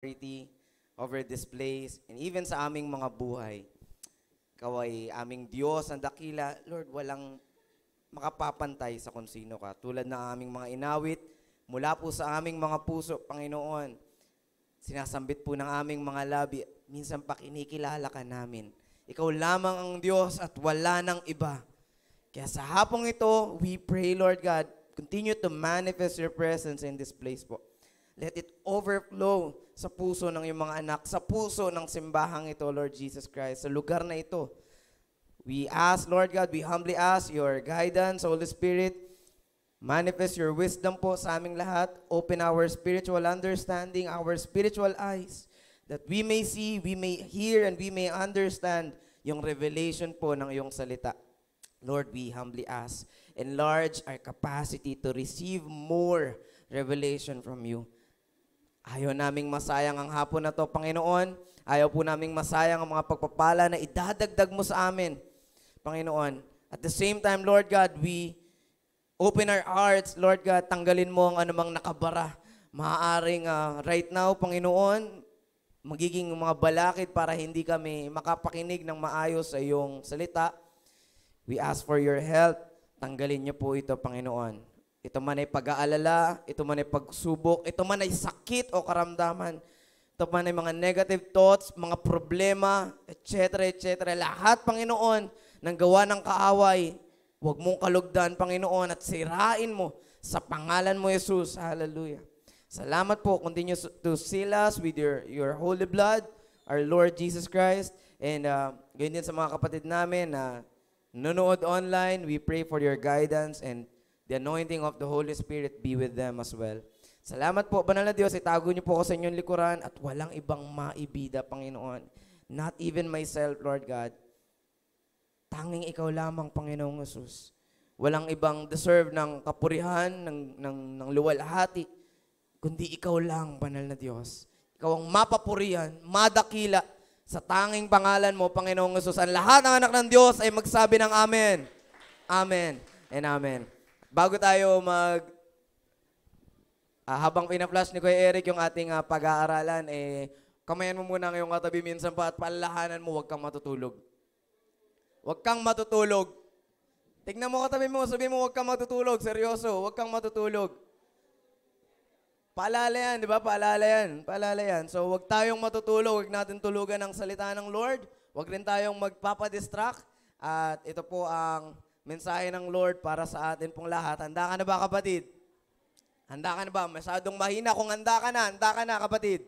authority over this place and even sa aming mga buhay. Ikaw ay aming Diyos ang dakila. Lord, walang makapapantay sa kung sino ka. Tulad ng aming mga inawit, mula po sa aming mga puso, Panginoon, sinasambit po ng aming mga labi, minsan pa kinikilala ka namin. Ikaw lamang ang Diyos at wala nang iba. Kaya sa hapong ito, we pray, Lord God, continue to manifest your presence in this place po. Let it overflow sa puso ng iyong mga anak, sa puso ng simbahang ito, Lord Jesus Christ, sa lugar na ito. We ask, Lord God, we humbly ask your guidance, Holy Spirit. Manifest your wisdom po sa aming lahat. Open our spiritual understanding, our spiritual eyes, that we may see, we may hear, and we may understand yung revelation po ng iyong salita. Lord, we humbly ask, enlarge our capacity to receive more revelation from you. Ayaw naming masayang ang hapon na to, Panginoon. Ayaw po naming masayang ang mga pagpapala na idadagdag mo sa amin, Panginoon. At the same time, Lord God, we open our hearts, Lord God, tanggalin mo ang anumang nakabara. Maaaring right now, Panginoon, magiging mga balakid para hindi kami makapakinig ng maayos sa iyong salita. We ask for your help. Tanggalin niyo po ito, Panginoon. Ito man ay pag-aalala, ito man ay pagsubok, ito man ay sakit o karamdaman, ito man ay mga negative thoughts, mga problema, etc., etc. Lahat, Panginoon, ng gawa ng kaaway, huwag mong kalugdan, Panginoon, at sirain mo sa pangalan mo, Jesus. Hallelujah. Salamat po. Continue to seal us with your holy blood, our Lord Jesus Christ. And ganyan din sa mga kapatid namin na nanonood online, we pray for your guidance and the anointing of the Holy Spirit be with them as well. Salamat po, Banal na Diyos. Itago niyo po ako sa inyong likuran at walang ibang maibida, Panginoon. Not even myself, Lord God. Tanging ikaw lamang, Panginoong Jesus. Walang ibang deserve ng kapurihan, ng luwalhati, kundi ikaw lang, Banal na Diyos. Ikaw ang mapapurihan, madakila sa tanging pangalan mo, Panginoong Jesus. Ang lahat ng anak ng Diyos ay magsabi ng Amen. Amen and Amen. Bago tayo habang pina-flash ni Kuya Eric yung ating pag-aaralan, kamayan mo muna ngayong katabi minsan pa at paalahanan mo, huwag kang matutulog. Huwag kang matutulog. Tignan mo katabi mo, sabihin mo, huwag kang matutulog. Seryoso, huwag kang matutulog. Paalala yan, di ba? Paalala yan. Paalala yan. So, huwag tayong matutulog. Huwag natin tulugan ang salita ng Lord. Huwag rin tayong magpapadistract. At ito po ang mensahe ng Lord para sa atin pong lahat. Handa ka na ba, kapatid? Handa ka na ba? Masyadong mahina. Kung handa ka na, kapatid.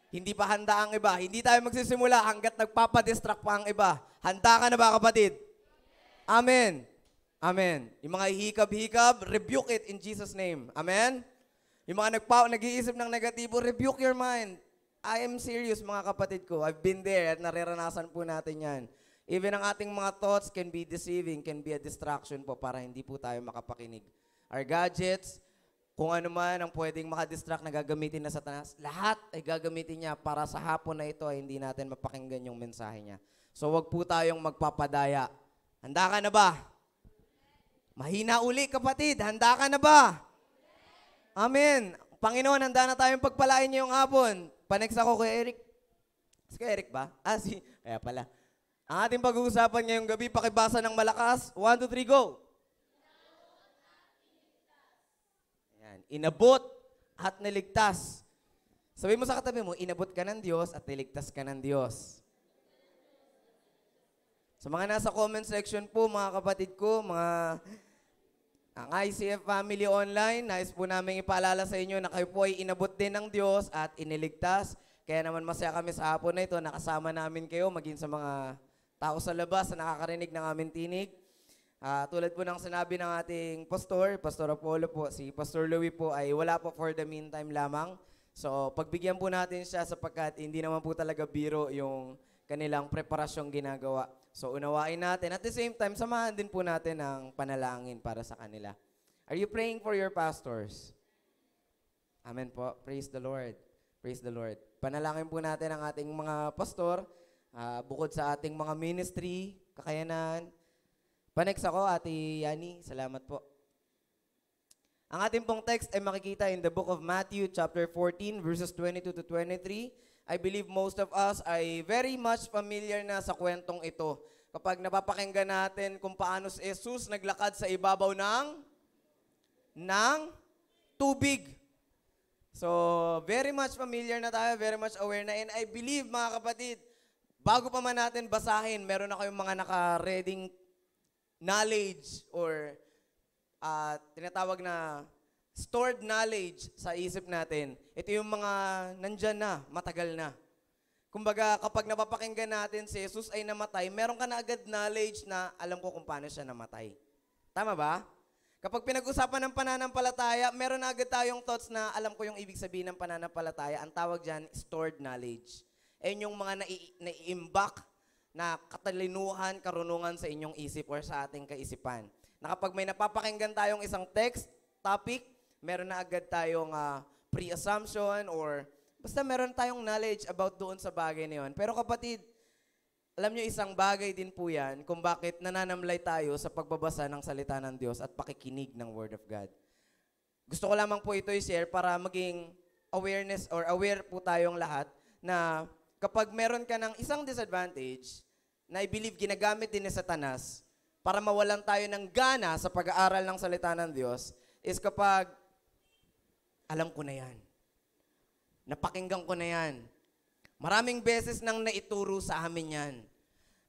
Hindi pa handa ang iba. Hindi tayo magsisimula hanggat nagpapadistract pa ang iba. Handa ka na ba, kapatid? Amen. Amen. Yung mga hikab-hikab, rebuke it in Jesus' name. Amen? Yung mga nag-iisip ng negatibo, rebuke your mind. I am serious, mga kapatid ko. I've been there at nararanasan po natin yan. Even ang ating mga thoughts can be deceiving, can be a distraction po para hindi po tayo makapakinig. Our gadgets, kung ano man ang pwedeng makadistract na gagamitin na Satanas, lahat ay gagamitin niya para sa hapon na ito ay hindi natin mapakinggan yung mensahe niya. So wag po tayong magpapadaya. Handa ka na ba? Mahina uli, kapatid. Handa ka na ba? Amen. Panginoon, handa na tayong pagpalain niyo yung hapon. Panext ako kay Eric. Si kay Eric ba? Kaya pala. Ang ating pag-uusapan ngayong gabi, pakibasa ng malakas. 1, 2, 3, go! Ayan. Inabot at niligtas. Sabi mo sa katabi mo, inabot ka ng Diyos at niligtas ka ng Diyos. Sa mga nasa comment section po, mga kapatid ko, ang ICF Family Online, nais po namin ipaalala sa inyo na kayo po ay inabot din ng Diyos at iniligtas. Kaya naman masaya kami sa hapon na ito, nakasama namin kayo, maging sa mga tao sa labas na nakakarinig ng aming tinig. Tulad po ng sinabi ng ating pastor, Pastor Apollo po, si Pastor Louie po ay wala po for the meantime lamang. So pagbigyan po natin siya sapagkat hindi naman po talaga biro yung kanilang preparasyong ginagawa. So unawain natin. At the same time, samahan din po natin ang panalangin para sa kanila. Are you praying for your pastors? Amen po. Praise the Lord. Praise the Lord. Panalangin po natin ang ating mga pastor. Bukod sa ating mga ministry, kakayanan. Panext ako, Ate Yani. Salamat po. Ang ating pong text ay makikita in the book of Matthew chapter 14 verses 22 to 23. I believe most of us ay very much familiar na sa kwentong ito. Kapag napapakinggan natin kung paano si Jesus naglakad sa ibabaw ng tubig. So, very much familiar na tayo, very much aware na. And I believe, mga kapatid, bago pa man natin basahin, meron na kayong mga naka-reading knowledge or tinatawag na stored knowledge sa isip natin. Ito yung mga nandyan na, matagal na. Kumbaga, kapag napapakinggan natin si Jesus ay namatay, meron ka na agad knowledge na alam ko kung paano siya namatay. Tama ba? Kapag pinag-usapan ng pananampalataya, meron na agad tayong thoughts na alam ko yung ibig sabihin ng pananampalataya. Ang tawag dyan, stored knowledge. Ayun yung mga nai-imbak na katalinuhan, karunungan sa inyong isip or sa ating kaisipan. Na kapag may napapakinggan tayong isang text, topic, meron na agad tayong pre-assumption or basta meron tayong knowledge about doon sa bagay na yun. Pero kapatid, alam nyo isang bagay din po yan kung bakit nananamlay tayo sa pagbabasa ng salita ng Diyos at pakikinig ng Word of God. Gusto ko lamang po ito i-share para maging awareness or aware po tayong lahat na kapag meron ka ng isang disadvantage na I-believe ginagamit din ni Satanas para mawalan tayo ng gana sa pag-aaral ng salita ng Diyos is kapag alam ko na yan. Napakinggan ko na yan. Maraming beses nang naituro sa amin yan.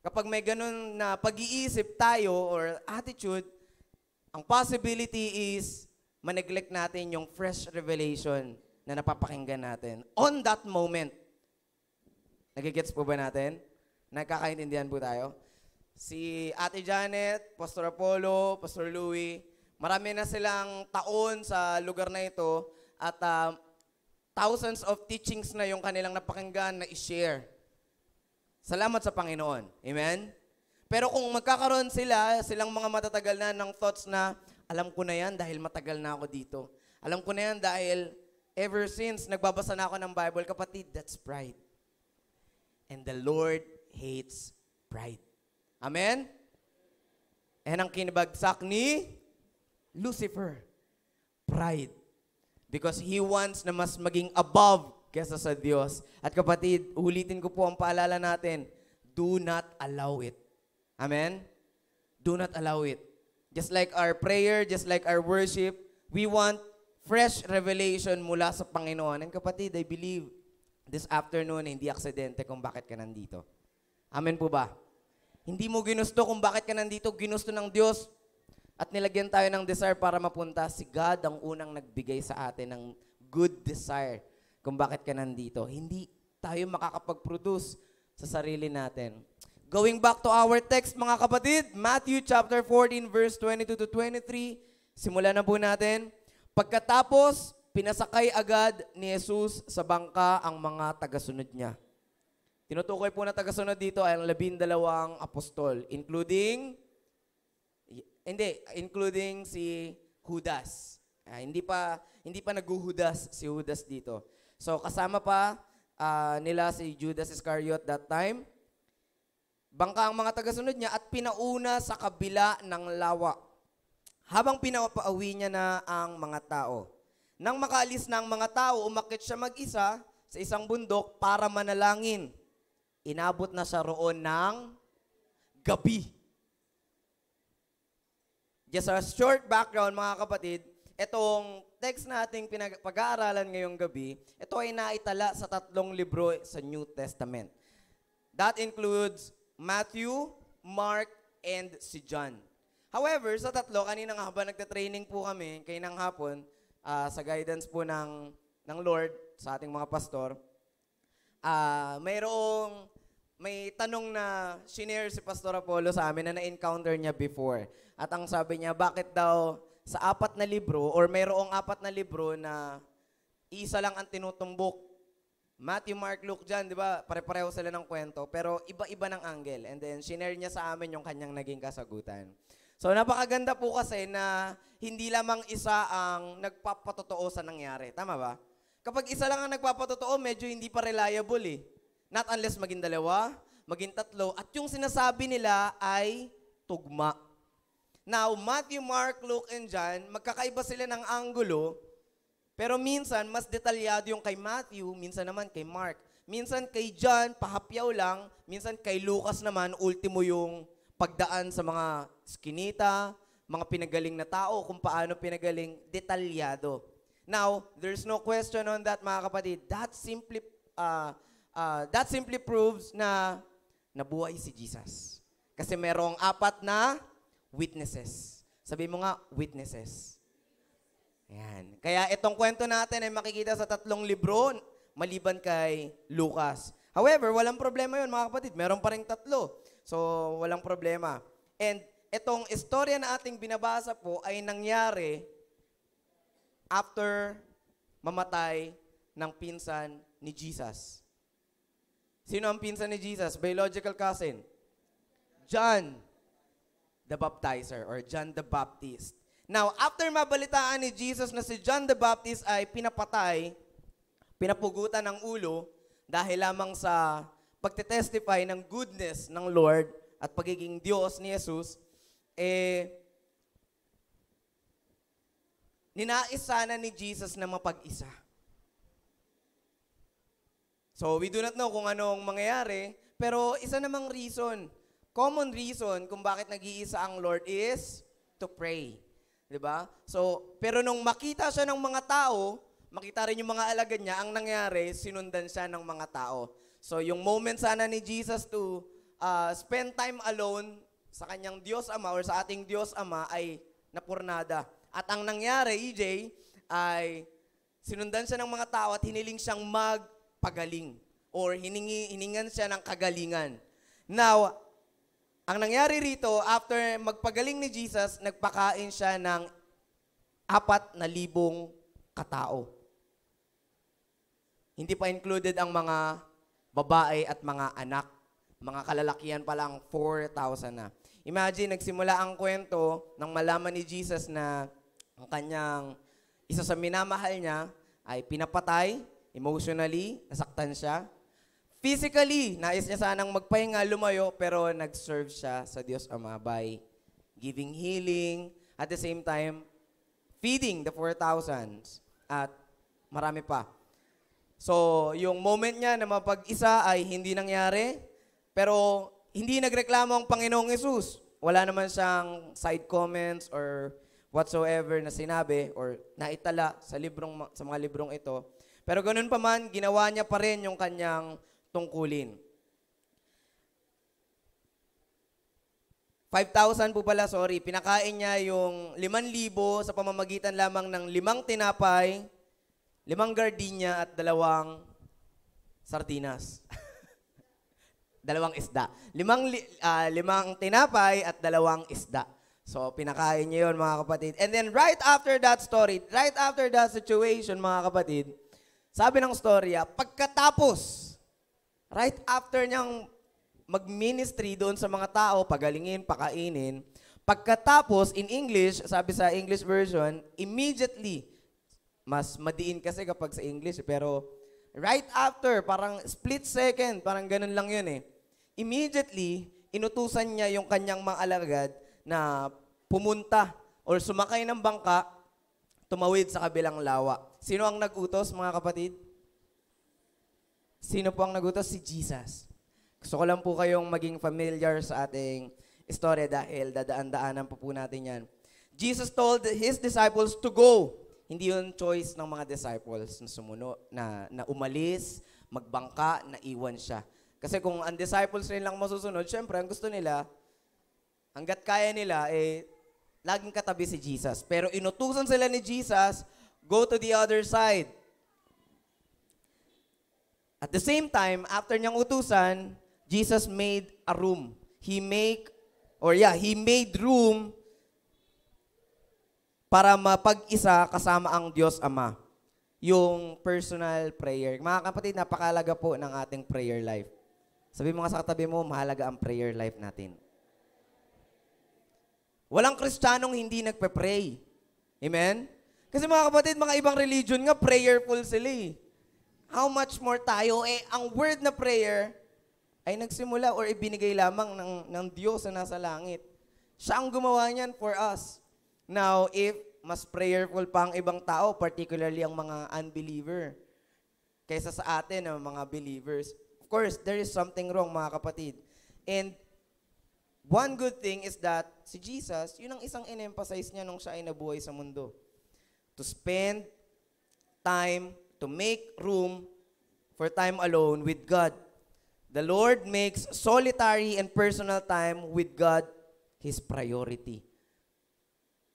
Kapag may ganun na pag-iisip tayo or attitude, ang possibility is maneglect natin yung fresh revelation na napapakinggan natin. On that moment. Nagigets po ba natin? Nagkakaintindihan po tayo? Si Ate Janet, Pastor Apollo, Pastor Louie, marami na silang taon sa lugar na ito at thousands of teachings na yung kanilang napakinggan na i-share. Salamat sa Panginoon. Amen? Pero kung magkakaroon silang mga matatagal na ng thoughts na, alam ko na yan dahil matagal na ako dito. Alam ko na yan dahil ever since nagbabasa na ako ng Bible, kapatid, that's pride. And the Lord hates pride. Amen? And ang kinibagsak ni Lucifer, pride. Because he wants na mas maging above kesa sa Diyos. At kapatid, ulitin ko po ang paalala natin, do not allow it. Amen? Do not allow it. Just like our prayer, just like our worship, we want fresh revelation mula sa Panginoon. And kapatid, I believe this afternoon, hindi aksidente kung bakit ka nandito. Amen po ba? Hindi mo ginusto kung bakit ka nandito, ginusto ng Diyos. At nilagyan tayo ng desire para mapunta. Si God ang unang nagbigay sa atin ng good desire kung bakit ka nandito. Hindi tayo makakapag-produce sa sarili natin. Going back to our text, mga kapatid, Matthew chapter 14, verse 22 to 23. Simulan na po natin. Pagkatapos, pinasakay agad ni Jesus sa bangka ang mga tagasunod niya. Tinutukoy po na tagasunod dito ay ang 12 apostol, including si Judas. Hindi pa naghuhudas si Judas dito. So kasama pa nila si Judas Iscariot that time. Bangka ang mga tagasunod niya at pinauna sa kabila ng lawa. Habang pinapauwi niya na ang mga tao. Nang makaalis na ang mga tao, umakyat siya mag-isa sa isang bundok para manalangin. Inabot na siya roon ng gabi. Just a short background, mga kapatid, itong text nating pag-aaralan ngayong gabi, ito ay naitala sa 3 libro sa New Testament. That includes Matthew, Mark, and si John. However, sa 3, kanina nga habang nagta-training po kami, kaninang hapon, sa guidance po ng Lord, sa ating mga pastor, may tanong na shinare si Pastor Apollo sa amin na na-encounter niya before. At ang sabi niya, bakit daw sa 4 na libro or mayroong 4 na libro na isa lang ang tinutumbok. Matthew, Mark, Luke, John, di ba? Pare-pareho sila ng kwento, pero iba-iba ng angle. And then, shinare niya sa amin yung kanyang naging kasagutan. So, napakaganda po kasi na hindi lamang isa ang nagpapatotoo sa nangyari. Tama ba? Kapag isa lang ang nagpapatotoo, medyo hindi pa reliable eh. Not unless maging 2, maging 3, at yung sinasabi nila ay tugma. Now, Matthew, Mark, Luke, and John, magkakaiba sila ng anggulo, pero minsan, mas detalyado yung kay Matthew, minsan naman kay Mark. Minsan kay John, pahapyaw lang, minsan kay Lucas naman, ultimo yung pagdaan sa mga skinita, mga pinagaling na tao, kung paano pinagaling, detalyado. Now, there's no question on that, mga kapatid. That simply proves na nabuhay si Jesus. Kasi merong 4 na witnesses. Sabi mo nga, witnesses. Ayan. Kaya itong kwento natin ay makikita sa 3 libro, maliban kay Lucas. However, walang problema yun, mga kapatid. Meron pa rin 3. So, walang problema. And itong istorya na ating binabasa po ay nangyari after mamatay ng pinsan ni Jesus. Sino ang pinsan ni Jesus? Biological cousin. John the Baptizer or John the Baptist. Now, after mabalitaan ni Jesus na si John the Baptist ay pinapatay, pinapugutan ng ulo dahil lamang sa pagtetestify ng goodness ng Lord at pagiging Diyos ni Jesus, ninais sana ni Jesus na mapag-isa. So, we do not know kung anong mangyayari, pero isa namang reason, common reason kung bakit nag-iisa ang Lord is to pray. Diba? So, pero nung makita siya ng mga tao, makita rin yung mga alagad niya, ang nangyari, sinundan siya ng mga tao. So, yung moment sana ni Jesus to spend time alone sa kanyang Diyos Ama or sa ating Diyos Ama ay napurnada. At ang nangyari, EJ, ay sinundan siya ng mga tao at hiniling siyang magpagaling or hiningan siya ng kagalingan. Now, ang nangyari rito, after magpagaling ni Jesus, nagpakain siya ng 4,000 katao. Hindi pa included ang mga babae at mga anak. Mga kalalakihan pa lang, 4,000 na. Imagine, nagsimula ang kwento nang malaman ni Jesus na ang kanyang isa sa minamahal niya ay pinapatay, emotionally, nasaktan siya. Physically, nais niya sanang magpahinga, lumayo, pero nag-serve siya sa Diyos Ama by giving healing, at the same time, feeding the 4,000 at marami pa. So, yung moment niya na mapag-isa ay hindi nangyari, pero hindi nagreklamo ang Panginoong Hesus. Wala naman siyang side comments or whatsoever na sinabi or naitala sa mga librong ito. Pero ganun pa man, ginawa niya pa rin yung kanyang tungkulin. 5,000 po pala, sorry. Pinakain niya yung 5,000 sa pamamagitan lamang ng 5 tinapay, 5 gardenia at 2 sardinas. 2 isda. 5 tinapay at 2 isda. So, pinakain niya yun, mga kapatid. And then, right after that story, right after that situation, mga kapatid, sabi ng storya, pagkatapos, right after niyang mag-ministry doon sa mga tao, pagalingin, pakainin, pagkatapos, in English, sabi sa English version, immediately, mas madiin kasi kapag sa English, pero right after, parang split second, parang ganun lang yun eh. Immediately, inutusan niya yung kanyang mga alagad na pumunta or sumakay ng bangka, tumawid sa kabilang lawa. Sino ang nag-utos, mga kapatid? Sino po ang nagutos? Si Jesus. Gusto ko lang po kayong maging familiar sa ating istorya dahil dadaan-daanan po natin yan. Jesus told His disciples to go. Hindi yun choice ng mga disciples na na umalis, magbangka, na iwan siya. Kasi kung ang disciples rin lang masusunod, syempre ang gusto nila, hanggat kaya nila, laging katabi si Jesus. Pero inutusan sila ni Jesus, go to the other side. At the same time, after niyang utusan, Jesus made a room. He made room para mapag-isa kasama ang Diyos Ama. Yung personal prayer. Mga kapatid, napakalaga po ng ating prayer life. Sabi mo nga sa katabi mo, mahalaga ang prayer life natin. Walang Kristiyanong hindi nagpe-pray. Amen? Kasi mga kapatid, mga ibang religion nga, prayerful sila eh. How much more tayo? Ang word na prayer ay nagsimula or ibinigay lamang ng Diyos na nasa langit. Siya ang gumawa niyan for us. Now, if mas prayerful pa ang ibang tao, particularly ang mga unbeliever, kaysa sa atin, ang mga believers, of course, there is something wrong, mga kapatid. And one good thing is that si Jesus, yun ang isang in-emphasize niya nung siya ay nabuhay sa mundo. To spend time, to make room for time alone with God. The Lord makes solitary and personal time with God His priority.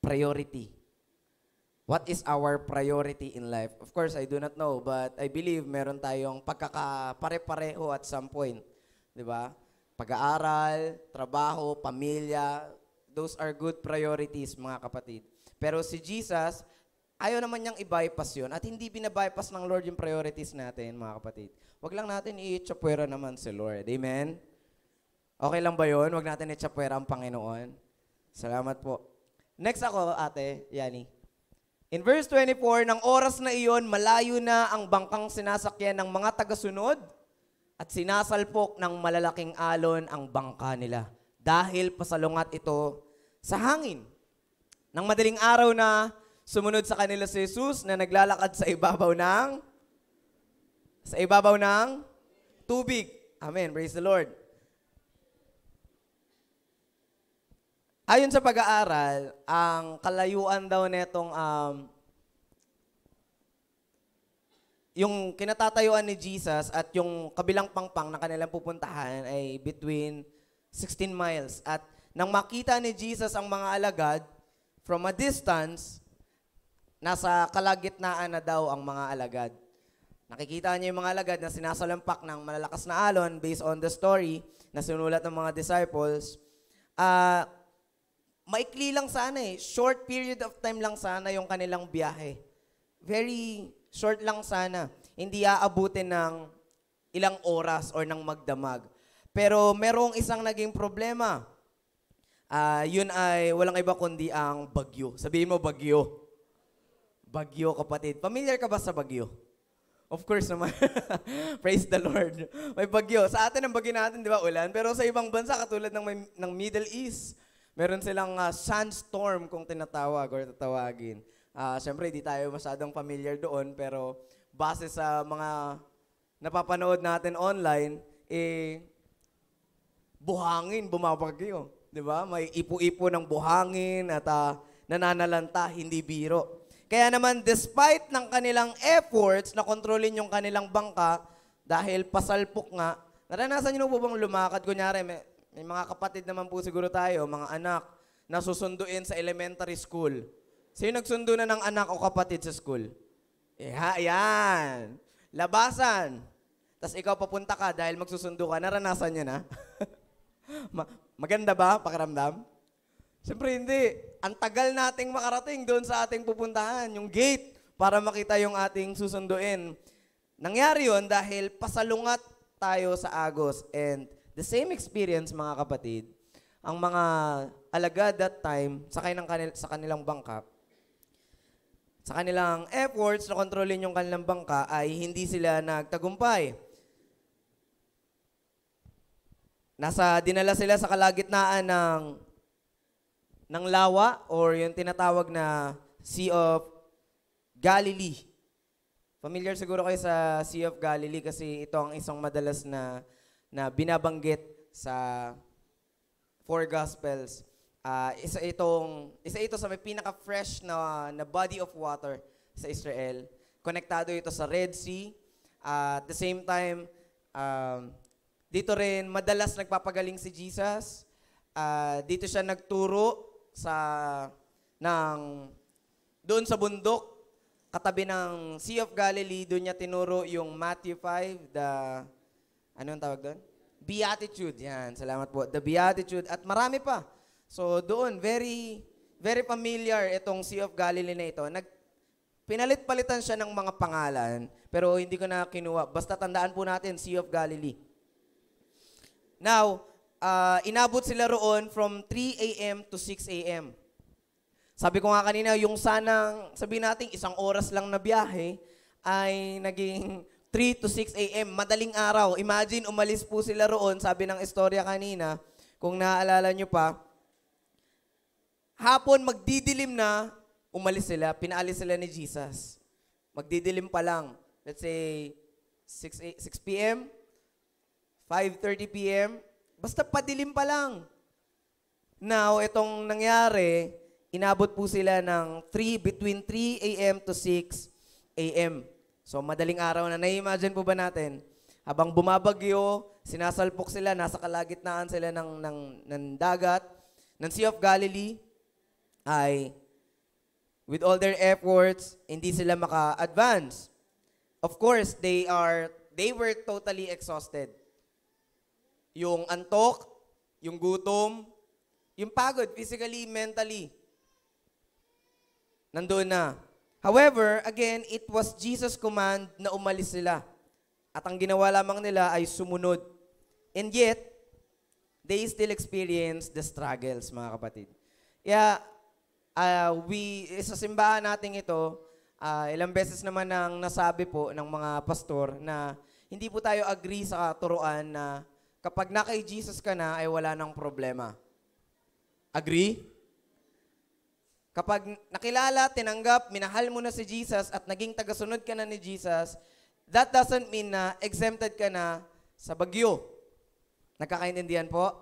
Priority. What is our priority in life? Of course, I do not know, but I believe meron tayong pagkakapare-pareho at some point. Di ba? Pag-aaral, trabaho, pamilya, those are good priorities, mga kapatid. Pero si Jesus, ayaw naman niyang i-bypass yun at hindi binabypass ng Lord yung priorities natin, mga kapatid. Huwag lang natin i-chapwera naman si Lord. Amen? Okay lang ba yun? Huwag natin i-chapwera ang Panginoon. Salamat po. Next ako, ate, Yani. In verse 24, ng oras na iyon, malayo na ang bangkang sinasakyan ng mga tagasunod at sinasalpok ng malalaking alon ang bangka nila dahil pasalungat ito sa hangin. Nang madaling araw na, sumunod sa kanila si Jesus na naglalakad sa ibabaw ng tubig. Amen. Praise the Lord. Ayon sa pag-aaral, ang kalayuan daw netong yung kinatatayuan ni Jesus at yung kabilang pangpang na kanilang pupuntahan ay between 16 miles. At nang makita ni Jesus ang mga alagad from a distance, nasa kalagitnaan na daw ang mga alagad. Nakikita niya yung mga alagad na sinasalampak ng malalakas na alon based on the story na sinulat ng mga disciples. Maikli lang sana eh. Short period of time lang sana yung kanilang biyahe. Very short lang sana. Hindi aabutin ng ilang oras or ng magdamag. Pero merong isang naging problema. Yun ay walang iba kundi ang bagyo. Sabihin mo bagyo. Bagyo, kapatid. Familiar ka ba sa bagyo? Of course naman. Praise the Lord. May bagyo. Sa atin, ang bagyo natin, di ba, ulan? Pero sa ibang bansa, katulad ng Middle East, meron silang sandstorm kung tinatawag or tatawagin. Siyempre, di tayo masyadong familiar doon, pero base sa mga napapanood natin online, buhangin, bumabagyo. Di ba? May ipo-ipo ng buhangin at nananalanta, hindi biro. Kaya naman, despite ng kanilang efforts na kontrolin yung kanilang bangka, dahil pasalpok nga, naranasan nyo po bang lumakad? Kunyari, may mga kapatid naman po siguro tayo, mga anak, na susunduin sa elementary school. Sino nagsundo na ng anak o kapatid sa school? Yan. Labasan. Tapos ikaw papunta ka dahil magsusundo ka, naranasan nyo na? Maganda ba pakiramdam? Siyempre hindi. Ang tagal nating makarating doon sa ating pupuntahan, yung gate, para makita yung ating susunduin. Nangyari yon dahil pasalungat tayo sa agos. And the same experience, mga kapatid, ang mga alagad that time, sakay sa kanilang bangka, sa kanilang efforts na kontrolin yung kanilang bangka, ay hindi sila nagtagumpay. Dinala sila sa kalagitnaan ng lawa or yung tinatawag na Sea of Galilee. Familiar siguro kayo sa Sea of Galilee kasi ito ang isang madalas na binabanggit sa four Gospels. Isa ito sa may pinaka-fresh na body of water sa Israel. Konektado ito sa Red Sea. At the same time, dito rin madalas nagpapagaling si Jesus. Dito siya nagturo doon sa bundok, katabi ng Sea of Galilee. Doon niya tinuro yung Matthew 5, anong tawag doon? Beatitude. Yan, salamat po. The Beatitude. At marami pa. So doon, very, very familiar itong Sea of Galilee na ito. Pinalit-palitan siya ng mga pangalan, pero hindi ko na kinuha. Basta tandaan po natin, Sea of Galilee. Now, inabot sila roon from 3 a.m. to 6 a.m. Sabi ko nga kanina, yung sanang, sabihin natin, 1 oras lang na biyahe, ay naging 3 to 6 a.m. Madaling araw. Imagine, umalis po sila roon, sabi ng istorya kanina, kung naaalala nyo pa, hapon magdidilim na, umalis sila, pinaalis sila ni Jesus. Magdidilim pa lang. Let's say 6 p.m., 5:30 p.m., basta padilim pa lang. Now, itong nangyari, inabot po sila ng between 3 a.m. to 6 a.m. So, madaling araw na. Na-imagine po ba natin? Habang bumabagyo, sinasalpok sila, nasa kalagitnaan sila ng dagat, ng Sea of Galilee, ay with all their efforts, hindi sila maka-advance. Of course, they were totally exhausted. Yung antok, yung gutom, yung pagod, physically, mentally, nandoon na. However, again, it was Jesus' command na umalis sila. At ang ginawa lamang nila ay sumunod. And yet, they still experience the struggles, mga kapatid. Kaya, sa simbahan natin ito, ilang beses naman nang nasabi po ng mga pastor na hindi po tayo agree sa turuan na kapag na kay Jesus ka na, ay wala nang problema. Agree? Kapag nakilala, tinanggap, minahal mo na si Jesus at naging tagasunod ka na ni Jesus, that doesn't mean na exempted ka na sa bagyo. Nagkakaintindihan po?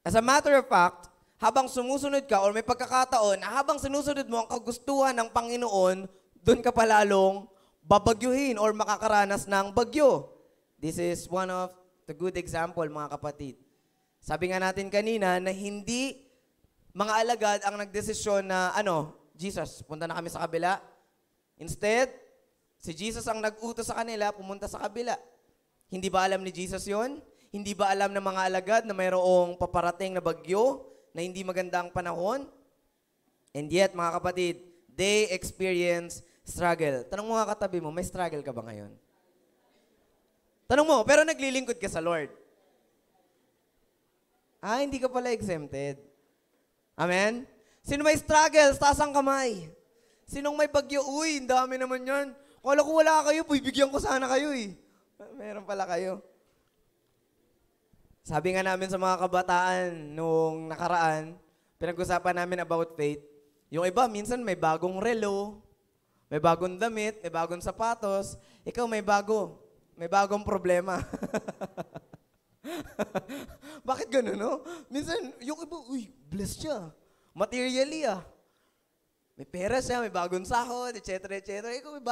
As a matter of fact, habang sumusunod ka or may pagkakataon, habang sinusunod mo ang kagustuhan ng Panginoon, doon ka palalong babagyuhin or makakaranas ng bagyo. This is one of the good example, mga kapatid. Sabi nga natin kanina na hindi mga alagad ang nagdesisyon na, Jesus, punta na kami sa kabila. Instead, si Jesus ang nag-utos sa kanila, pumunta sa kabila. Hindi ba alam ni Jesus yon? Hindi ba alam ng mga alagad na mayroong paparating na bagyo, na hindi magandang panahon? And yet, mga kapatid, they experience struggle. Tanong mo nga katabi mo, may struggle ka ba ngayon? Tanong mo, pero naglilingkod ka sa Lord. Hindi ka pala exempted. Amen? Sino may struggles, taas ang kamay. Sinong may bagyo, uy, ang dami naman yan. Kala ko wala kayo, bibigyan ko sana kayo eh. Meron pala kayo. Sabi nga namin sa mga kabataan nung nakaraan, pinag-usapan namin about faith. Yung iba, minsan may bagong relo, may bagong damit, may bagong sapatos. Ikaw may bagong problema. Bakit gano'n, no? Minsan, yung iba, uy, blessed siya. Materially, May pera siya, may bagong sahod, etc. Ikaw may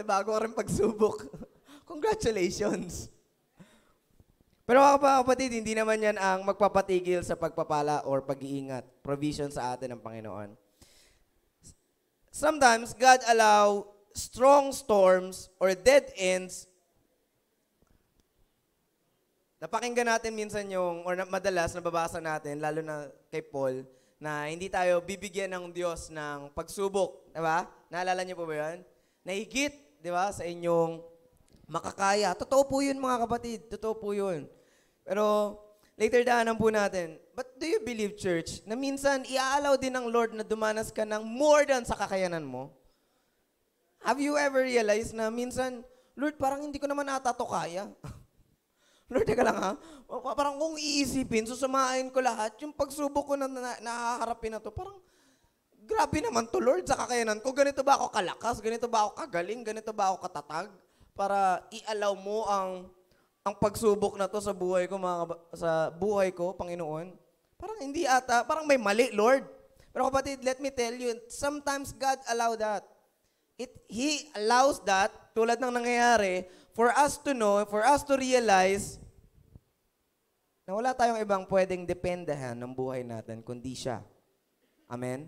bago ka rin pagsubok. Congratulations. Pero mga kapatid, hindi naman yan ang magpapatigil sa pagpapala or pag-iingat, provision sa atin ng Panginoon. Sometimes, God allow strong storms or dead ends. Napakinggan natin minsan madalas nababasa natin, lalo na kay Paul, na hindi tayo bibigyan ng Diyos ng pagsubok. Diba? Naalala niyo po ba yan? Nahigit, di ba, sa inyong makakaya. Totoo po yun, mga kapatid. Totoo po yun. Pero, later daanan po natin. But do you believe, church, na minsan iaalaw din ng Lord na dumanas ka ng more than sa kakayanan mo? Have you ever realized na minsan, Lord, parang hindi ko naman ata to kaya. Lord, teka lang ha. Parang kung iisipin, susamain ko lahat, yung pagsubok ko na nahaharapin na to, parang, grabe naman to, Lord, sa kakayanan ko. Ganito ba ako kalakas? Ganito ba ako kagaling? Ganito ba ako katatag? Para i-allow mo ang pagsubok na to sa buhay ko, sa buhay ko, Panginoon. Parang hindi ata, parang may mali, Lord. Pero kapatid, let me tell you, sometimes God allow that. He allows that, tulad ng nangyayari, for us to know, for us to realize na wala tayong ibang pwedeng dependahan ng buhay natin, kundi siya. Amen?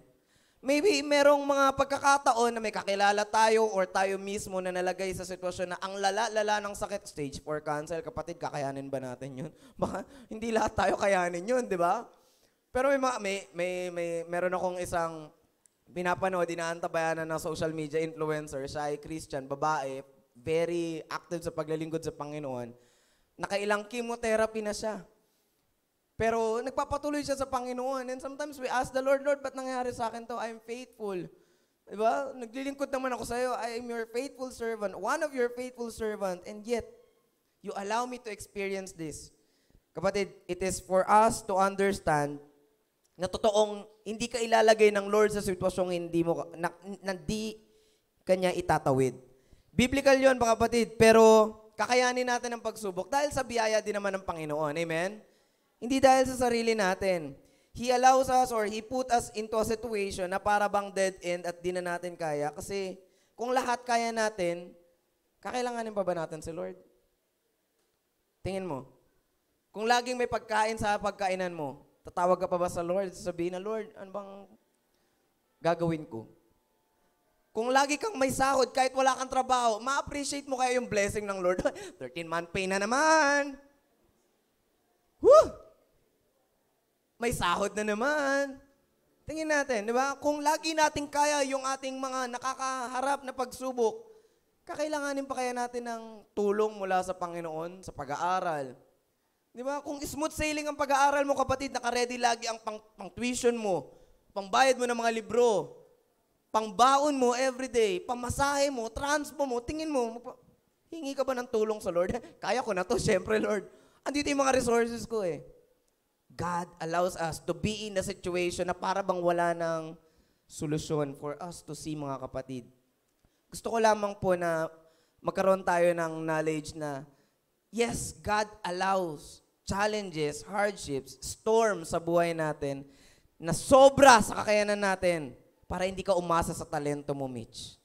Maybe merong mga pagkakataon na may kakilala tayo or tayo mismo na nalagay sa sitwasyon na ang lala ng sakit, stage 4 cancer, kapatid, kakayanin ba natin yun? Baka hindi lahat tayo kayanin yun, di ba? Pero meron akong isang pinapanood, inaantabayanan ng social media influencer, siya ay Christian, babae, very active sa paglalingkod sa Panginoon. Nakailang chemotherapy na siya. Pero nagpapatuloy siya sa Panginoon. And sometimes we ask the Lord, Lord, ba't nangyari sa akin to? I'm faithful. Diba? Naglilingkod naman ako sa'yo. I am your faithful servant. One of your faithful servant. And yet, you allow me to experience this. Kapatid, it is for us to understand na totoong hindi ka ilalagay ng Lord sa sitwasyong hindi kanya itatawid. Biblical yon mga kapatid, pero kakayanin natin ang pagsubok dahil sa biyaya din naman ng Panginoon. Amen? Hindi dahil sa sarili natin. He allows us or He put us into a situation na para bang dead end at di na natin kaya. Kasi kung lahat kaya natin, kakailanganin pa ba natin si Lord? Tingin mo. Kung laging may pagkain sa pagkainan mo, tatawag ka pa ba sa Lord? Sabihin na, Lord, ano bang gagawin ko? Kung lagi kang may sahod, kahit wala kang trabaho, ma-appreciate mo kaya yung blessing ng Lord. 13-month pay na naman. Woo! May sahod na naman. Tingin natin, di ba? Kung lagi natin kaya yung ating mga nakakaharap na pagsubok, kakailanganin pa kaya natin ng tulong mula sa Panginoon sa pag-aaral. Di ba? Kung smooth sailing ang pag-aaral mo, kapatid, naka-ready lagi ang pang-tuition mo, pangbayad mo ng mga libro, pangbaon mo everyday, pamasahe mo, transpo mo, tingin mo, hingi ka ba ng tulong sa Lord? Kaya ko na to, syempre, Lord. Andito yung mga resources ko eh. God allows us to be in a situation na para bang wala ng solusyon for us to see, mga kapatid. Gusto ko lamang po na magkaroon tayo ng knowledge na yes, God allows challenges, hardships, storms sa buhay natin na sobra sa kakayanan natin para hindi ka umasa sa talento mo, Mitch.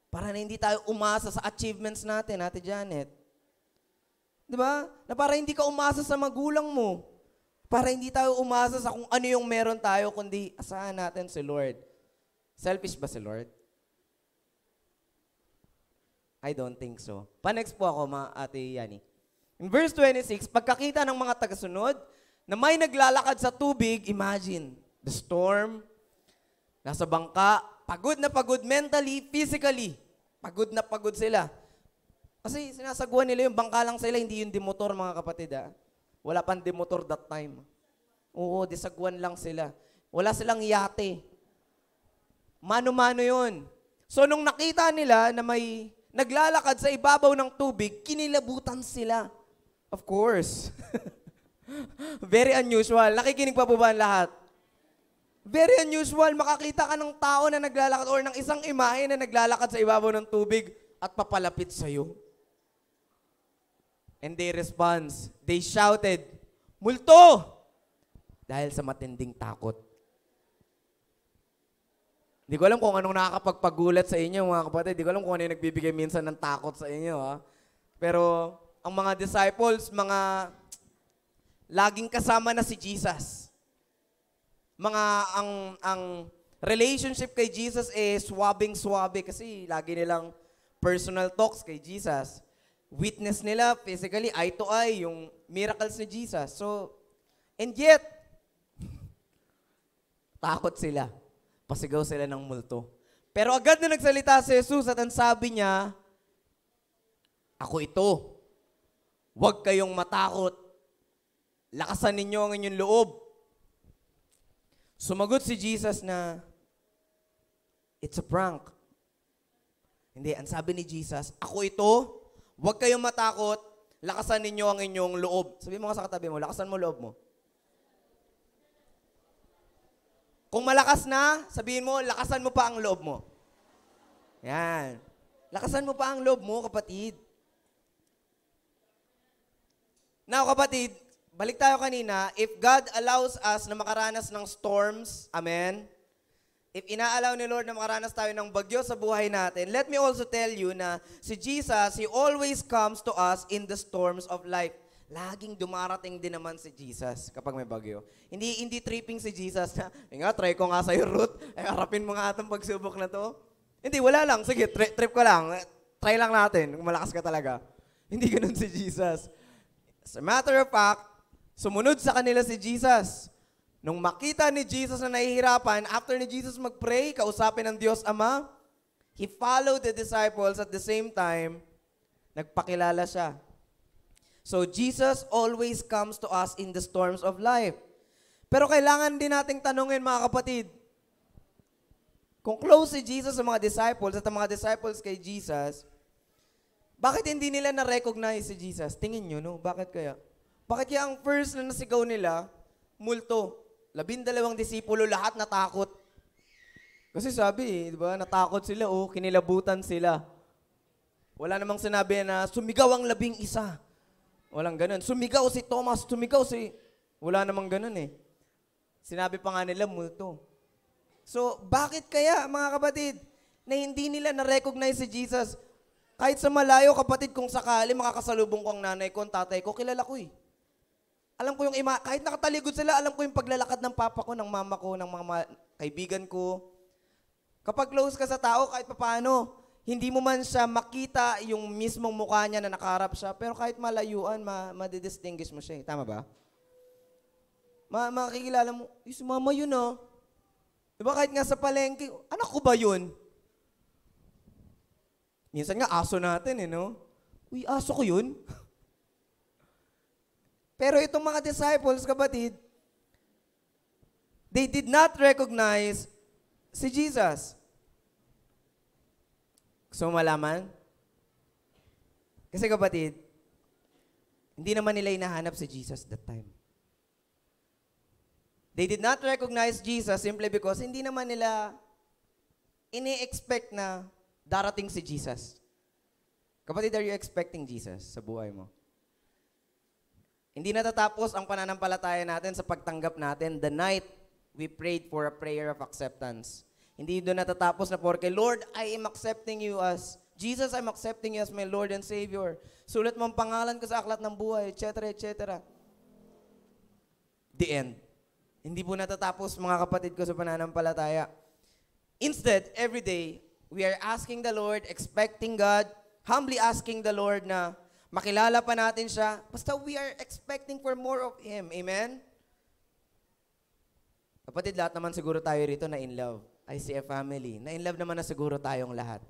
Para na hindi tayo umasa sa achievements natin, Ate Janet. Di ba? Na para hindi ka umasa sa magulang mo. Para hindi tayo umasa sa kung ano yung meron tayo, kundi asahan natin si Lord. Selfish ba si Lord? I don't think so. Pa-next po ako, Ate Yani. In verse 26, pagkakita ng mga tagasunod na may naglalakad sa tubig, imagine, the storm, nasa bangka, pagod na pagod mentally, physically. Pagod na pagod sila. Kasi sinasagwan nila yung bangka lang sila, hindi yung demotor, mga kapatid. Wala pang demotor that time. Oo, disagwan lang sila. Wala silang yate. Mano-mano yun. So nung nakita nila na may naglalakad sa ibabaw ng tubig, kinilabutan sila. Of course. Very unusual. Nakikinig pa po ba ang lahat? Very unusual. Makakita ka ng tao na naglalakad or ng isang imahe na naglalakad sa ibabaw ng tubig at papalapit sa'yo. And they respond. They shouted, "Multo!" Dahil sa matinding takot. Hindi ko alam kung anong nakakapagpagulat sa inyo, mga kapatid. Hindi ko alam kung ano yung nagbibigay minsan ng takot sa inyo. Pero ang mga disciples, mga laging kasama na si Jesus. Ang relationship kay Jesus is swabing-swabe kasi lagi nilang personal talks kay Jesus. Witness nila physically, eye to eye, yung miracles ni Jesus. So, and yet, takot sila. Pasigaw sila ng multo. Pero agad na nagsalita si Jesus at ang sabi niya, "Ako ito. Huwag kayong matakot. Lakasan ninyo ang inyong loob." Sumagot si Jesus na, "It's a prank." Hindi, ang sabi ni Jesus, "Ako ito. Huwag kayong matakot, lakasan ninyo ang inyong loob." Sabi mo nga sa katabi mo, lakasan mo loob mo. Kung malakas na, sabihin mo, lakasan mo pa ang loob mo. Yan. Lakasan mo pa ang loob mo, kapatid. Now, kapatid, balik tayo kanina, if God allows us na makaranas ng storms, amen? If inaalaw ni Lord na makaranas tayo ng bagyo sa buhay natin, let me also tell you na si Jesus, He always comes to us in the storms of life. Laging dumarating din naman si Jesus kapag may bagyo. Hindi tripping si Jesus na, try ko nga sa'yo, Ruth. Harapin mo nga itong pagsubok na to. Hindi, wala lang. Sige, trip ko lang. Try lang natin kung malakas ka talaga. Hindi ganun si Jesus. As a matter of fact, sumunod sa kanila si Jesus. Nung makita ni Jesus na nahihirapan, after ni Jesus mag-pray, kausapin ng Diyos Ama, He followed the disciples at the same time, nagpakilala siya. So, Jesus always comes to us in the storms of life. Pero kailangan din nating tanungin, mga kapatid, kung close si Jesus sa mga disciples at ang mga disciples kay Jesus, bakit hindi nila na-recognize si Jesus? Tingin nyo, no? Bakit kaya? Bakit kaya ang first na nasigaw nila, multo? 12 disipulo, lahat natakot. Kasi sabi, di ba, natakot sila, kinilabutan sila. Wala namang sinabi na sumigaw ang 11. Walang ganun. Sumigaw si Thomas, Wala namang ganun eh. Sinabi pa nga nila, multo. So, bakit kaya, mga kapatid, na hindi nila na-recognize si Jesus? Kahit sa malayo, kapatid, kung sakali makakasalubong ko ang nanay ko, ang tatay ko, kilala ko eh. Alam ko yung kahit nakataligod sila, alam ko yung paglalakad ng papa ko, ng mama ko, ng mga kaibigan ko. Kapag close ka sa tao, kahit papaano, hindi mo man siya makita yung mismong mukha niya na nakaharap siya, pero kahit malayuan, madidistinguish mo siya. Tama ba? Makikilala mo, si mama yun ah. Diba kahit nga sa palengke, anak ko ba yun? Minsan nga aso natin no? Uy, aso ko yun? Pero itong mga disciples, kapatid, they did not recognize si Jesus. Gusto mo malaman? Kasi kapatid, hindi naman nila hinahanap si Jesus that time. They did not recognize Jesus simply because hindi naman nila ini-expect na darating si Jesus. Kapatid, are you expecting Jesus sa buhay mo? Hindi natatapos ang pananampalataya natin sa pagtanggap natin the night we prayed for a prayer of acceptance. Hindi doon natatapos na porke, Lord, I am accepting you as, Jesus, I'm accepting you as my Lord and Savior. Sulat mo ang pangalan ko sa aklat ng buhay, etc., etc. The end. Hindi po natatapos, mga kapatid ko, sa pananampalataya. Instead, every day, we are asking the Lord, expecting God, humbly asking the Lord na makilala pa natin siya. Basta we are expecting for more of Him. Amen? Kapatid, lahat naman siguro tayo rito na in love. I see a family. Na in love naman na siguro tayong lahat.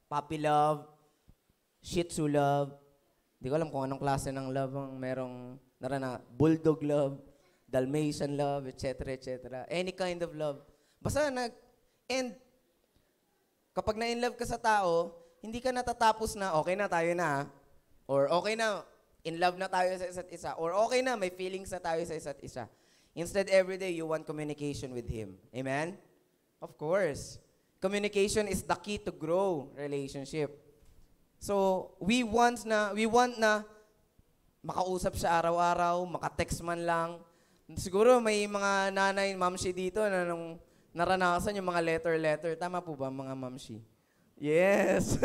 Puppy love, Shih Tzu love. Di ko alam kung anong klase ng love ang merong Bulldog love, Dalmatian love, etc., etc. Any kind of love. Basta and kapag na-in love ka sa tao, hindi ka natatapos na okay na tayo na, or okay na, in love na tayo sa isa't isa, or okay na, may feelings na tayo sa isa't isa. Instead, every day, you want communication with Him. Amen? Of course. Communication is the key to grow relationship. So, we want na makausap siya araw-araw, makatext man lang. Siguro may mga nanay, mamshi dito na nung naranasan yung mga letter. Tama po ba, mga mamshi? Yes.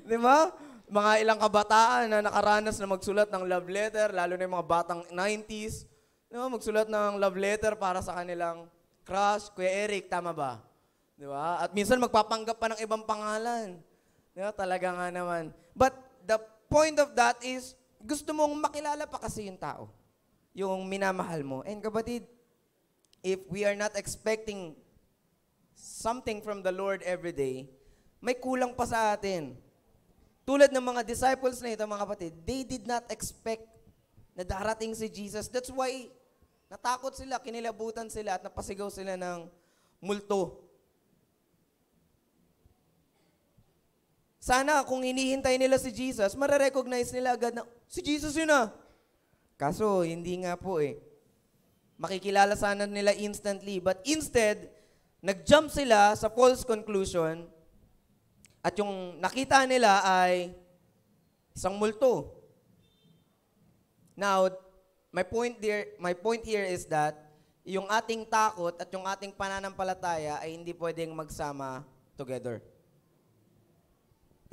Di ba? Mga ilang kabataan na nakaranas na magsulat ng love letter, lalo na yung mga batang 90s. Di ba? Magsulat ng love letter para sa kanilang crush. Kuya Eric, tama ba? Di ba? At minsan magpapanggap pa ng ibang pangalan. Di ba? Talaga nga naman. But the point of that is, gusto mong makilala pa kasi yung tao. Yung minamahal mo. And kapatid, if we are not expecting something from the Lord every day, may kulang pa sa atin. Tulad ng mga disciples na ito, mga kapatid, they did not expect na darating si Jesus. That's why natakot sila, kinilabutan sila, at napasigaw sila ng multo. Sana kung hinihintay nila si Jesus, mare-recognize nila agad na, si Jesus yun ah. Kaso, hindi nga po eh. Makikilala sana nila instantly. But instead, nag-jump sila sa false conclusion at yung nakita nila ay isang multo. Now, my point here is that yung ating takot at yung ating pananampalataya ay hindi pwedeng magsama together.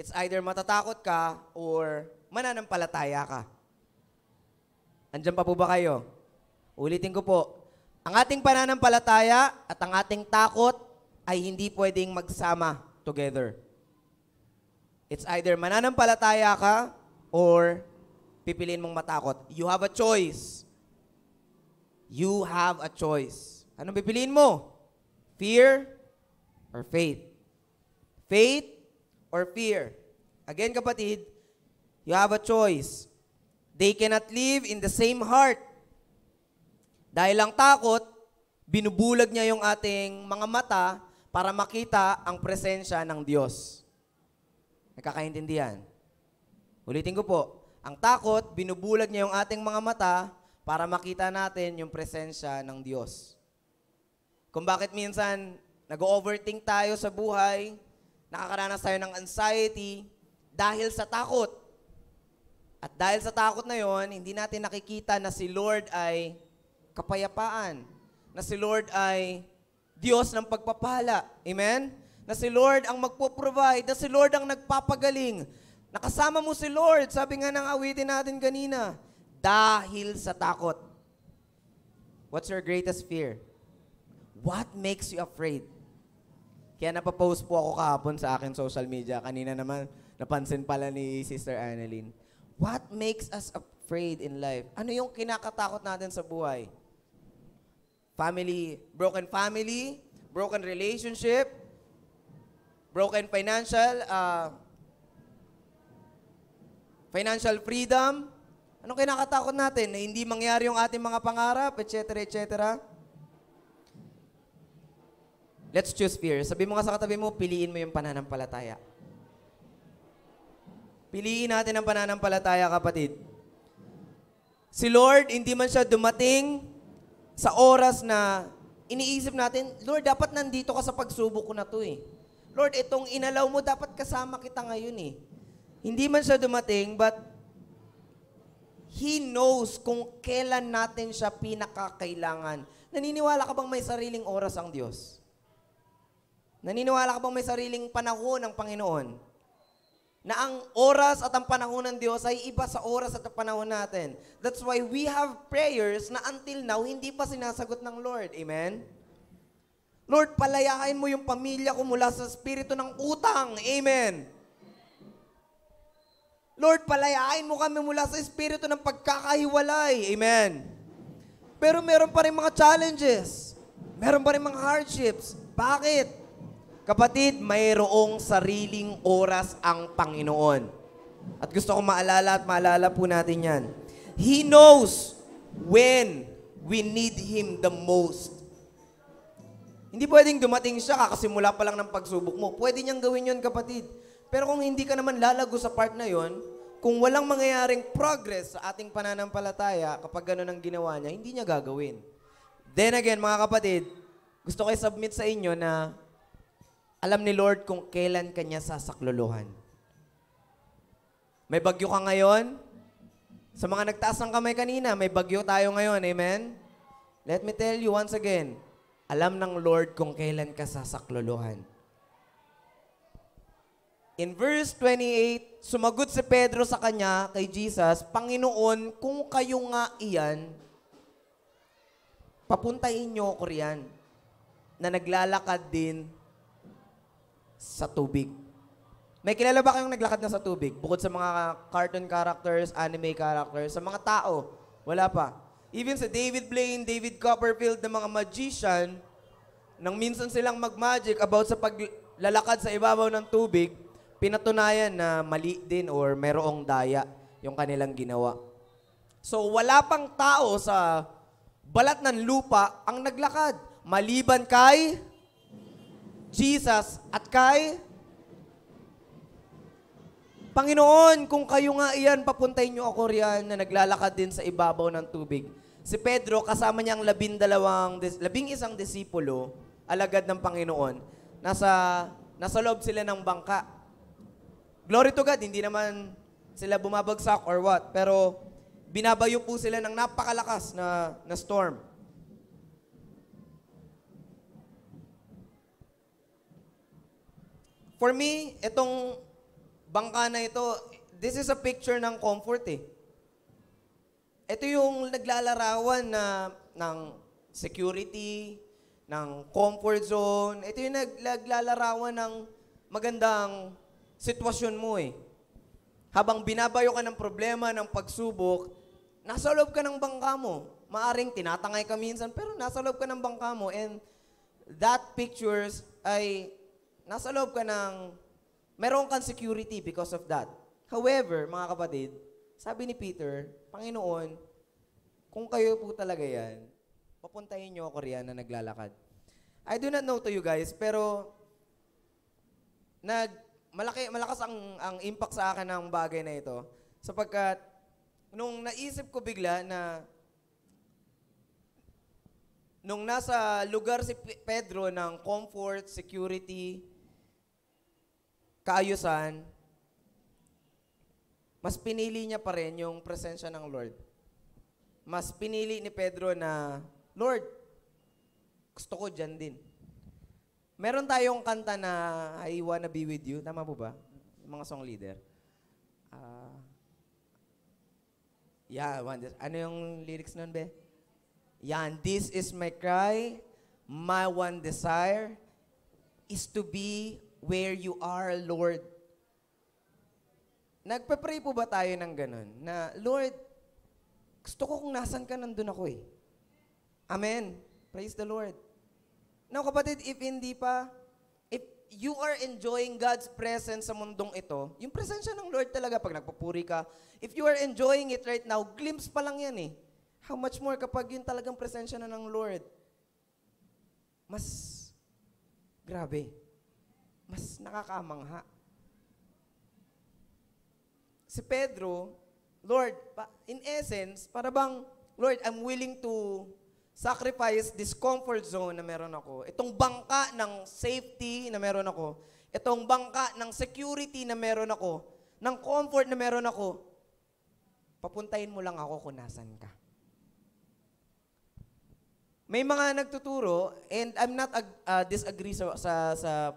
It's either matatakot ka or mananampalataya ka. Andyan pa po ba kayo? Ulitin ko po. Ang ating pananampalataya at ang ating takot ay hindi pwedeng magsama together. It's either mananampalataya ka or pipiliin mong matakot. You have a choice. You have a choice. Anong pipiliin mo? Fear or faith? Faith or fear? Again, kapatid, you have a choice. They cannot live in the same heart. Dahil ang takot, binubulag niya yung ating mga mata para makita ang presensya ng Diyos. Nagkakaintindihan? Ulitin ko po. Ang takot, binubulag niya yung ating mga mata para makita natin yung presensya ng Diyos. Kung bakit minsan nag-overthink tayo sa buhay, nakakaranas tayo ng anxiety, dahil sa takot. At dahil sa takot na yon, hindi natin nakikita na si Lord ay kapayapaan. Na si Lord ay Diyos ng pagpapala. Amen? Na si Lord ang magpo-provide. Na si Lord ang nagpapagaling. Nakasama mo si Lord. Sabi nga ng awitin natin kanina, dahil sa takot. What's your greatest fear? What makes you afraid? Kaya napapost po ako kahapon sa akin social media. Kanina naman, napansin pala ni Sister Annalyn. What makes us afraid in life? Ano yung kinakatakot natin sa buhay? Broken family, broken relationship, broken financial freedom. Anong kinakatakot natin? Na hindi mangyari yung ating mga pangarap, etc., etc.? Let's choose fear. Sabi mo nga sa katabi mo, piliin mo yung pananampalataya. Piliin natin ang pananampalataya, kapatid. Si Lord, hindi man siya dumating sa oras na iniisip natin, Lord, dapat nandito ka sa pagsubok ko na to eh. Lord, itong inalaw mo, dapat kasama kita ngayon eh. Hindi man siya dumating, but He knows kung kailan natin siya pinakakailangan. Naniniwala ka bang may sariling oras ang Diyos? Naniniwala ka bang may sariling panahon ng Panginoon? Na ang oras at ang panahon ng Diyos ay iba sa oras at ang panahon natin. That's why we have prayers na until now, hindi pa sinasagot ng Lord. Amen? Lord, palayain mo yung pamilya ko mula sa espiritu ng utang. Amen? Lord, palayain mo kami mula sa espiritu ng pagkakahiwalay. Amen? Pero meron pa rin mga challenges. Meron pa rin mga hardships. Bakit? Kapatid, mayroong sariling oras ang Panginoon. At gusto kong maalala po natin yan. He knows when we need Him the most. Hindi pwedeng dumating siya kakasimula pa lang ng pagsubok mo. Pwede niyang gawin yun, kapatid. Pero kung hindi ka naman lalago sa part na yon, kung walang mangyayaring progress sa ating pananampalataya, kapag gano'n ang ginawa niya, hindi niya gagawin. Then again, mga kapatid, gusto ko i-submit sa inyo na alam ni Lord kung kailan kanya sasakluluhan. May bagyo ka ngayon? Sa mga nagtaas ng kamay kanina, may bagyo tayo ngayon. Amen? Let me tell you once again, alam ng Lord kung kailan ka sasakluluhan. In verse 28, sumagot si Pedro sa kanya, kay Jesus, Panginoon, kung kayo nga iyan, papuntahin niyo ko riyan, na naglalakad din sa tubig. May kilala ba kayong naglakad na sa tubig? Bukod sa mga cartoon characters, anime characters, sa mga tao, wala pa. Even sa David Blaine, David Copperfield, na mga magician, nang minsan silang mag-magic about sa paglalakad sa ibabaw ng tubig, pinatunayan na mali din or merong daya yung kanilang ginawa. So wala pang tao sa balat ng lupa ang naglakad. Maliban kay Jesus at kay Panginoon, kung kayo nga iyan, papuntahin niyo ako riyan na naglalakad din sa ibabaw ng tubig. Si Pedro, kasama niyang 11 disipulo, alagad ng Panginoon, nasa loob sila ng bangka. Glory to God, hindi naman sila bumabagsak or what, pero binabayo po sila ng napakalakas na storm. For me, itong bangka na ito, this is a picture ng comfort eh. Ito yung naglalarawan ng security, ng comfort zone. Ito yung naglalarawan ng magandang sitwasyon mo eh. Habang binabayo ka ng problema, ng pagsubok, nasa loob ka ng bangka mo. Maaring tinatangay ka minsan, pero nasa loob ka ng bangka mo. And that pictures ay nasa loob ka ng, meron kang security because of that. However, mga kapatid, sabi ni Peter, Panginoon, kung kayo po talaga yan, papuntahin niyo ako riyan na naglalakad. I do not know to you guys, pero malakas ang impact sa akin ng bagay na ito. Sapagkat, nung naisip ko bigla na nung nasa lugar si Pedro ng comfort, security, kaayusan, mas pinili niya pa rin yung presensya ng Lord. Mas pinili ni Pedro na, Lord, gusto ko dyan din. Meron tayong kanta na I Wanna Be With You. Tama po ba? Yung mga song leader. Ano yung lyrics nun, be? Yan, this is my cry, my one desire is to be where you are, Lord. Nagpe-pray po ba tayo ng ganun? Na, Lord, gusto ko kung nasan ka, nandun ako eh. Amen. Praise the Lord. Now, kapatid, if you are enjoying God's presence sa mundong ito, yung presensya ng Lord talaga, pag nagpupuri ka, if you are enjoying it right now, glimpse pa lang yan eh. How much more kapag yun talagang presensya na ng Lord? Mas grabe. Mas nakakamangha. Si Pedro, Lord, in essence, para bang, Lord, I'm willing to sacrifice this comfort zone na meron ako. Itong bangka ng safety na meron ako. Itong bangka ng security na meron ako. Ng comfort na meron ako. Papuntahin mo lang ako kung nasan ka. May mga nagtuturo, and I'm not disagree sa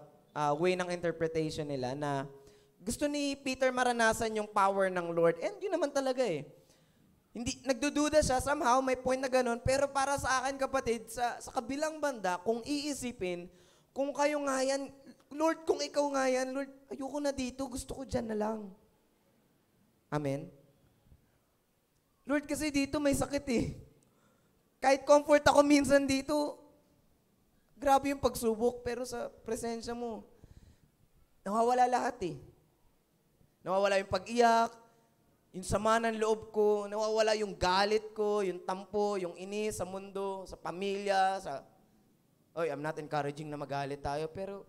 way ng interpretation nila na gusto ni Peter maranasan yung power ng Lord. And yun naman talaga eh. Hindi, nagdududa siya, somehow may point na ganun, pero para sa akin kapatid, sa kabilang banda, kung iisipin, kung kayo nga yan, Lord, kung ikaw nga yan, Lord, ayoko na dito, gusto ko dyan na lang. Amen? Lord, kasi dito may sakit eh. Kahit comfort ako minsan dito, grabe yung pagsubok, pero sa presensya mo, nawawala lahat eh. Nawawala yung pag-iyak, yung sama ng loob ko, nawawala yung galit ko, yung tampo, yung inis sa mundo, sa pamilya, I'm not encouraging na magalit tayo, pero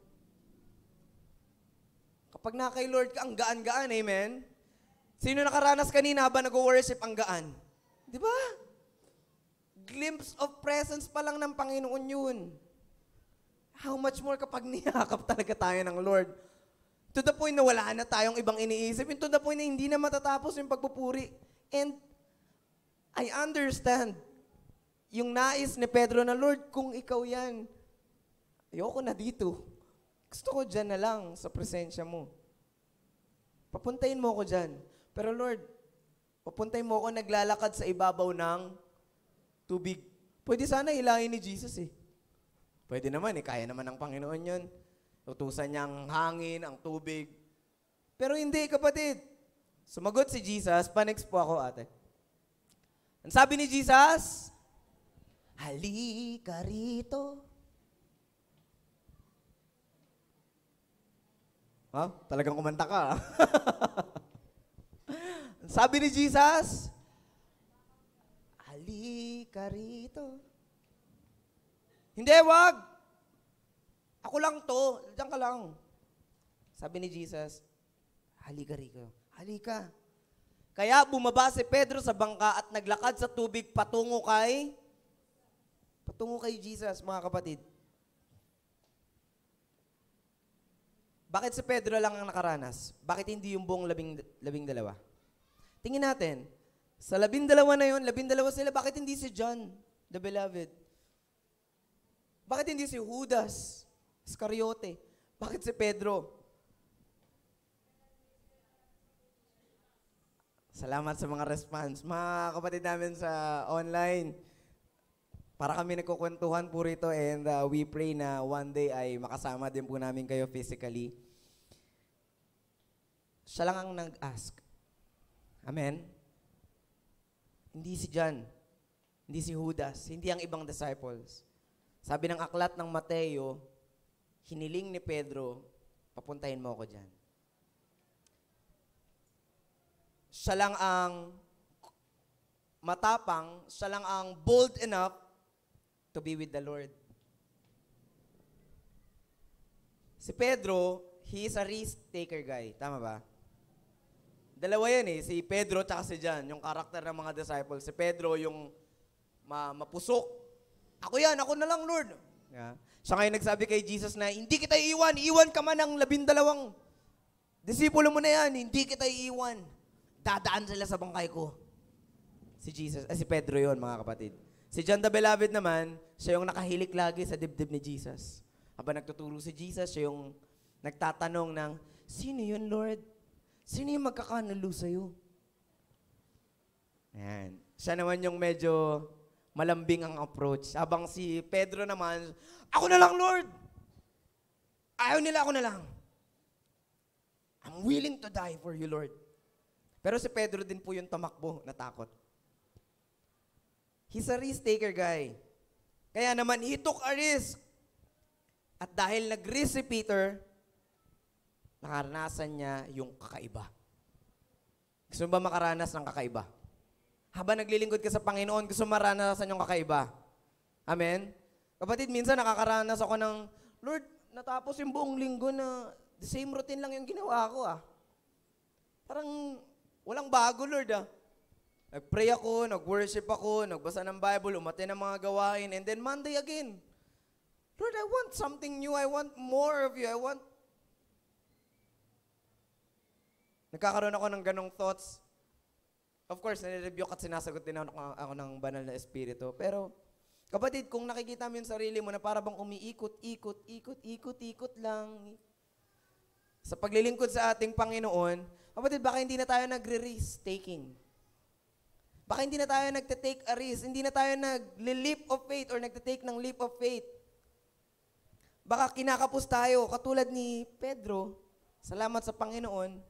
kapag na kay Lord ka, ang gaan-gaan, amen? Sino nakaranas kanina habang nag-worship ang gaan? Di ba? Glimpse of presence pa lang ng Panginoon yun. How much more kapag niyakap talaga tayo ng Lord? To the point na wala na tayong ibang iniisip. And to the point na hindi na matatapos yung pagpupuri. And I understand yung nais ni Pedro na, Lord, kung ikaw yan, ayoko na dito. Gusto ko dyan na lang sa presensya mo. Papuntahin mo ko dyan. Pero Lord, papuntahin mo ko naglalakad sa ibabaw ng tubig. Pwede sana hilahin ni Jesus eh. Pwede naman eh, kaya naman ng Panginoon yun. Utusan niya ang hangin, ang tubig. Pero hindi, kapatid. Sumagot si Jesus, pa-next po ako ate. Ang sabi ni Jesus, halika rito. Talagang kumanta ka. Ang sabi ni Jesus, halika rito. Hindi, wag. Ako lang to. Diyan ka lang. Sabi ni Jesus, halika rito. Halika. Kaya bumaba si Pedro sa bangka at naglakad sa tubig patungo kay Jesus, mga kapatid. Bakit si Pedro lang ang nakaranas? Bakit hindi yung buong labing dalawa? Tingin natin, sa 12 na yun, 12 sila, bakit hindi si John, the beloved? Bakit hindi si Judas, Iscariote? Bakit si Pedro? Salamat sa mga response. Mga kapatid namin sa online, para kami nagkukwentuhan po rito and we pray na one day ay makasama din po namin kayo physically. Siya lang ang nag-ask. Amen? Hindi si John, hindi si Judas, hindi ang ibang disciples. Sabi ng aklat ng Mateo, hiniling ni Pedro, papuntahin mo ako dyan. Siya lang ang matapang, siya lang ang bold enough to be with the Lord. Si Pedro, he is a risk-taker guy. Tama ba? Dalawa yan eh, si Pedro at si John, yung karakter ng mga disciples. Si Pedro yung mapusok, Ako yan, ako na lang, Lord. Yeah. Siya ngayon nagsabi kay Jesus na, hindi kita iiwan, iwan ka man ng 12 disipulo mo na yan, hindi kita iiwan. Dadaan sila sa bangkay ko. Si Pedro yon, mga kapatid. Si John the Beloved naman, siya yung nakahilik lagi sa dibdib ni Jesus. Habang nagtuturo si Jesus, siya yung nagtatanong ng, sino yun, Lord? Sino yung magkakanulo sa'yo? Ayan. Siya naman yung medyo malambing ang approach. Habang si Pedro naman, ako na lang, Lord! Ayaw nila, ako na lang. I'm willing to die for you, Lord. Pero si Pedro din po yung tamakbo, natakot. He's a risk-taker guy. Kaya naman, he took a risk. At dahil nag-risk si Peter, nakaranasan niya yung kakaiba. Gusto mo ba makaranas ng kakaiba? Habang naglilingkod ka sa Panginoon, gusto mo maranasan yung kakaiba. Amen? Kapatid, minsan nakakaranas ako ng, Lord, natapos yung buong linggo na the same routine lang yung ginawa ko Parang walang bago, Lord Nag-pray ako, nag-worship ako, nagbasa ng Bible, umattend ng mga gawain, and then Monday again. Lord, I want something new. I want more of you. Nagkakaroon ako ng ganong thoughts. Of course, nare-rebuke at sinasagot din ako ng banal na espiritu. Pero, kapatid, kung nakikita mo yung sarili mo na para bang ikot lang sa paglilingkod sa ating Panginoon, kapatid, baka hindi na tayo nagre-risk taking. Baka hindi na tayo nagte-take a risk. Hindi na tayo nag-leap of faith or nagte-take ng leap of faith. Baka kinakapos tayo, katulad ni Pedro, salamat sa Panginoon.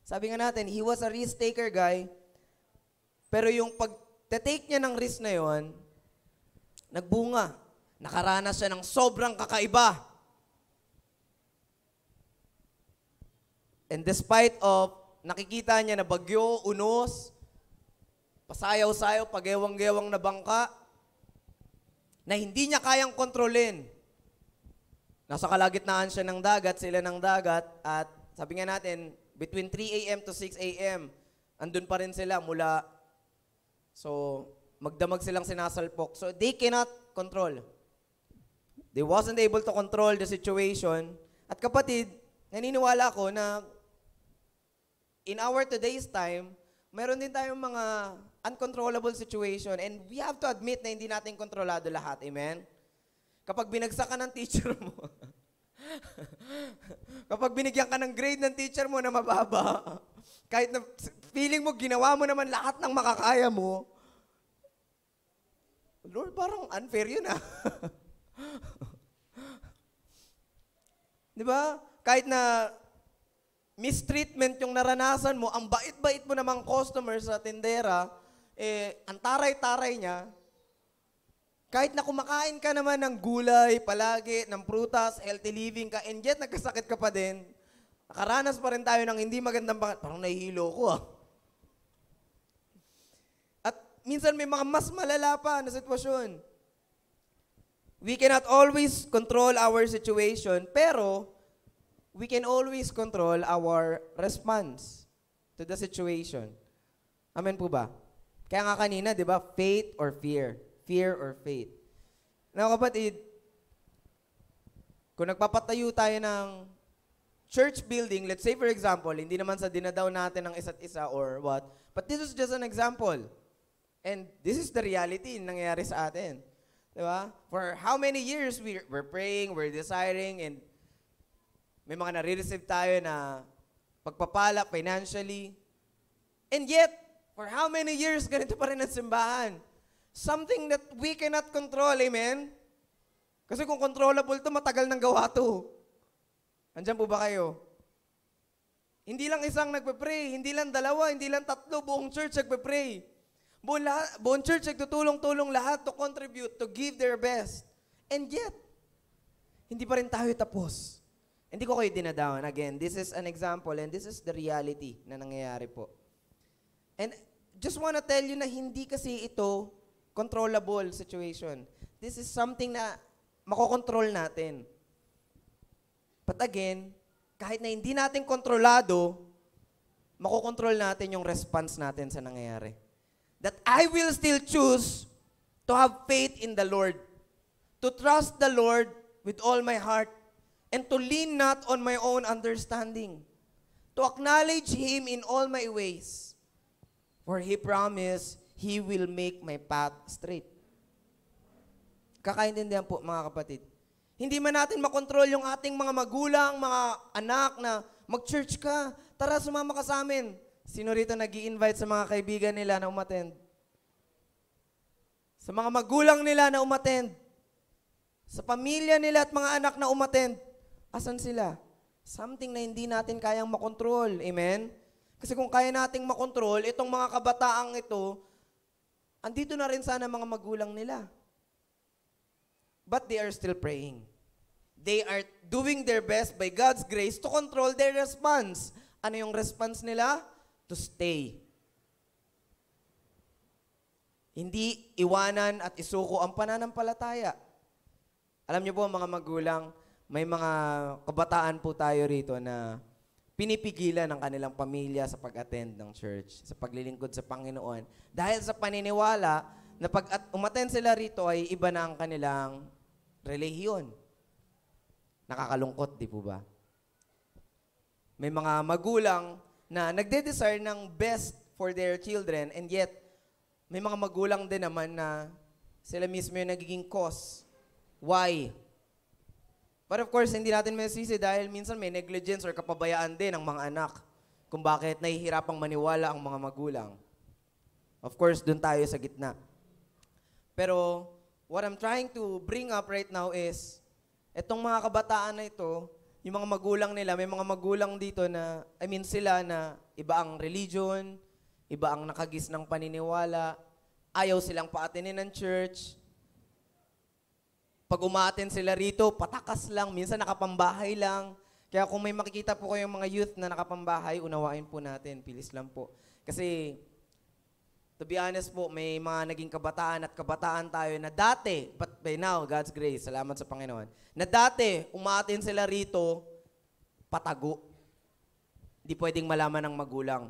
Sabi nga natin, he was a risk-taker guy, pero yung pag-take niya ng risk na yon, nagbunga. Nakaranas siya ng sobrang kakaiba. And despite of nakikita niya na bagyo, unos, pasayaw-sayaw, pag-ewang-gewang na bangka, na hindi niya kayang kontrolin. Nasa kalagitnaan siya ng dagat, sila ng dagat, at sabi nga natin, between 3 a.m. to 6 a.m., andun pa rin sila mula, so magdamag silang sinasalpok. So they cannot control. They wasn't able to control the situation. At kapatid, naniniwala ko na in our today's time, meron din tayong mga uncontrollable situation and we have to admit na hindi natin kontrolado lahat. Amen? Kapag binagsak ka ng teacher mo, kapag binigyan ka ng grade ng teacher mo na mababa, kahit na feeling mo, ginawa mo naman lahat ng makakaya mo, Lord, parang unfair yun Di ba? Kahit na mistreatment yung naranasan mo, ang bait-bait mo namang customer sa tindera, ang taray-taray niya, kahit na kumakain ka naman ng gulay palagi, ng prutas, healthy living ka, and yet nagkasakit ka pa din, nakaranas pa rin tayo ng hindi magandang parang nahihilo ko At minsan may mga mas malala pa na sitwasyon. We cannot always control our situation, pero we can always control our response to the situation. Amen po ba? Kaya nga kanina, di ba, faith or fear? Fear or faith. Now, kapatid, kung nagpapatayo tayo ng church building, let's say for example, hindi naman sa dinadaw natin ng isa't isa or what, but this is just an example. And this is the reality nangyayari sa atin. Di ba? For how many years we're praying, we're desiring, and may mga nare-receive tayo na pagpapala financially. And yet, for how many years ganito pa rin ang simbahan? Something that we cannot control, amen? Kasi kung controllable to, matagal nang gawa to. Andyan po ba kayo? Hindi lang isang nagpe-pray, hindi lang dalawa, hindi lang tatlo, buong church nagpe-pray. Buong church nagtutulong-tulong lahat to contribute, to give their best. And yet, hindi pa rin tayo tapos. Hindi ko kayo dinadown. Again, this is an example and this is the reality na nangyayari po. And just wanna tell you na hindi kasi ito controllable situation. This is something na makokontrol natin. But again, kahit na hindi natin kontrolado, makokontrol natin yung response natin sa nangyayari. That I will still choose to have faith in the Lord. to trust the Lord with all my heart, and to lean not on my own understanding, to acknowledge Him in all my ways, for He promised He will make my path straight. Kakaintindihan po mga kapatid. Hindi man natin makontrol yung ating mga magulang, mga anak na mag-church ka, tara sumama ka sa amin. Sino rito nag-i-invite sa mga kaibigan nila na umattend? Sa mga magulang nila na umattend? Sa pamilya nila at mga anak na umattend? Asan sila? Something na hindi natin kayang makontrol. Amen? Kasi kung kaya nating makontrol, itong mga kabataang ito, andito na rin sana mga magulang nila. But they are still praying. They are doing their best by God's grace to control their response. Ano yung response nila? To stay. Hindi iwanan at isuko ang pananampalataya. Alam niyo po mga magulang, may mga kabataan po tayo rito na pinipigilan ng kanilang pamilya sa pag-attend ng church, sa paglilingkod sa Panginoon. Dahil sa paniniwala na pag umattend sila rito ay iba na ang kanilang relihiyon. Nakakalungkot, di po ba? May mga magulang na nagde-desire ng best for their children and yet may mga magulang din naman na sila mismo yung nagiging cause. Why? But of course, hindi natin masisi dahil minsan may negligence or kapabayaan din ng mga anak kung bakit nahihirapang maniwala ang mga magulang. Of course, dun tayo sa gitna. Pero what I'm trying to bring up right now is, etong mga kabataan na ito, yung mga magulang nila, may mga magulang dito na, sila na iba ang religion, iba ang nakagis ng paniniwala, ayaw silang paatinin ng church. Pag umaaten sila rito, patakas lang, minsan nakapambahay lang. Kaya kung may makikita po kayong mga youth na nakapambahay, unawain po natin, pilis lang po. Kasi, to be honest po, may mga naging kabataan at kabataan tayo na dati, but by now, God's grace, salamat sa Panginoon, na dati, umaaten sila rito, patago. Hindi pwedeng malaman ng magulang.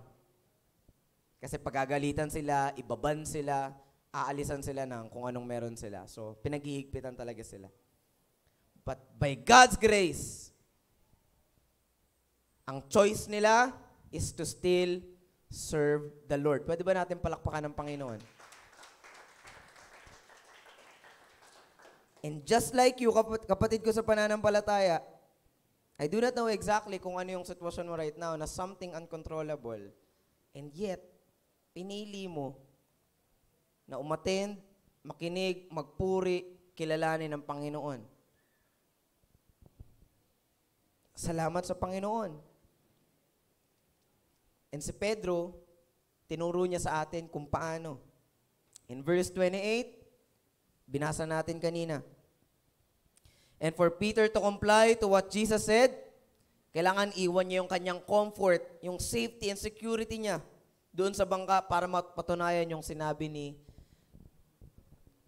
Kasi pagagalitan sila, ibaban sila, aalisan sila ng kung anong meron sila. So, pinaghihigpitan talaga sila. But by God's grace, ang choice nila is to still serve the Lord. Pwede ba natin palakpakan ng Panginoon? And just like you, kapatid ko sa pananampalataya, I do not know exactly kung ano yung sitwasyon mo right now na something uncontrollable. And yet, pinili mo na umattend, makinig, magpuri, kilalanin ng Panginoon. Salamat sa Panginoon. And si Pedro, tinuro niya sa atin kung paano. In verse 28, binasa natin kanina. And for Peter to comply to what Jesus said, kailangan iwan niya yung kanyang comfort, yung safety and security niya doon sa bangka para mapatunayan yung sinabi ni.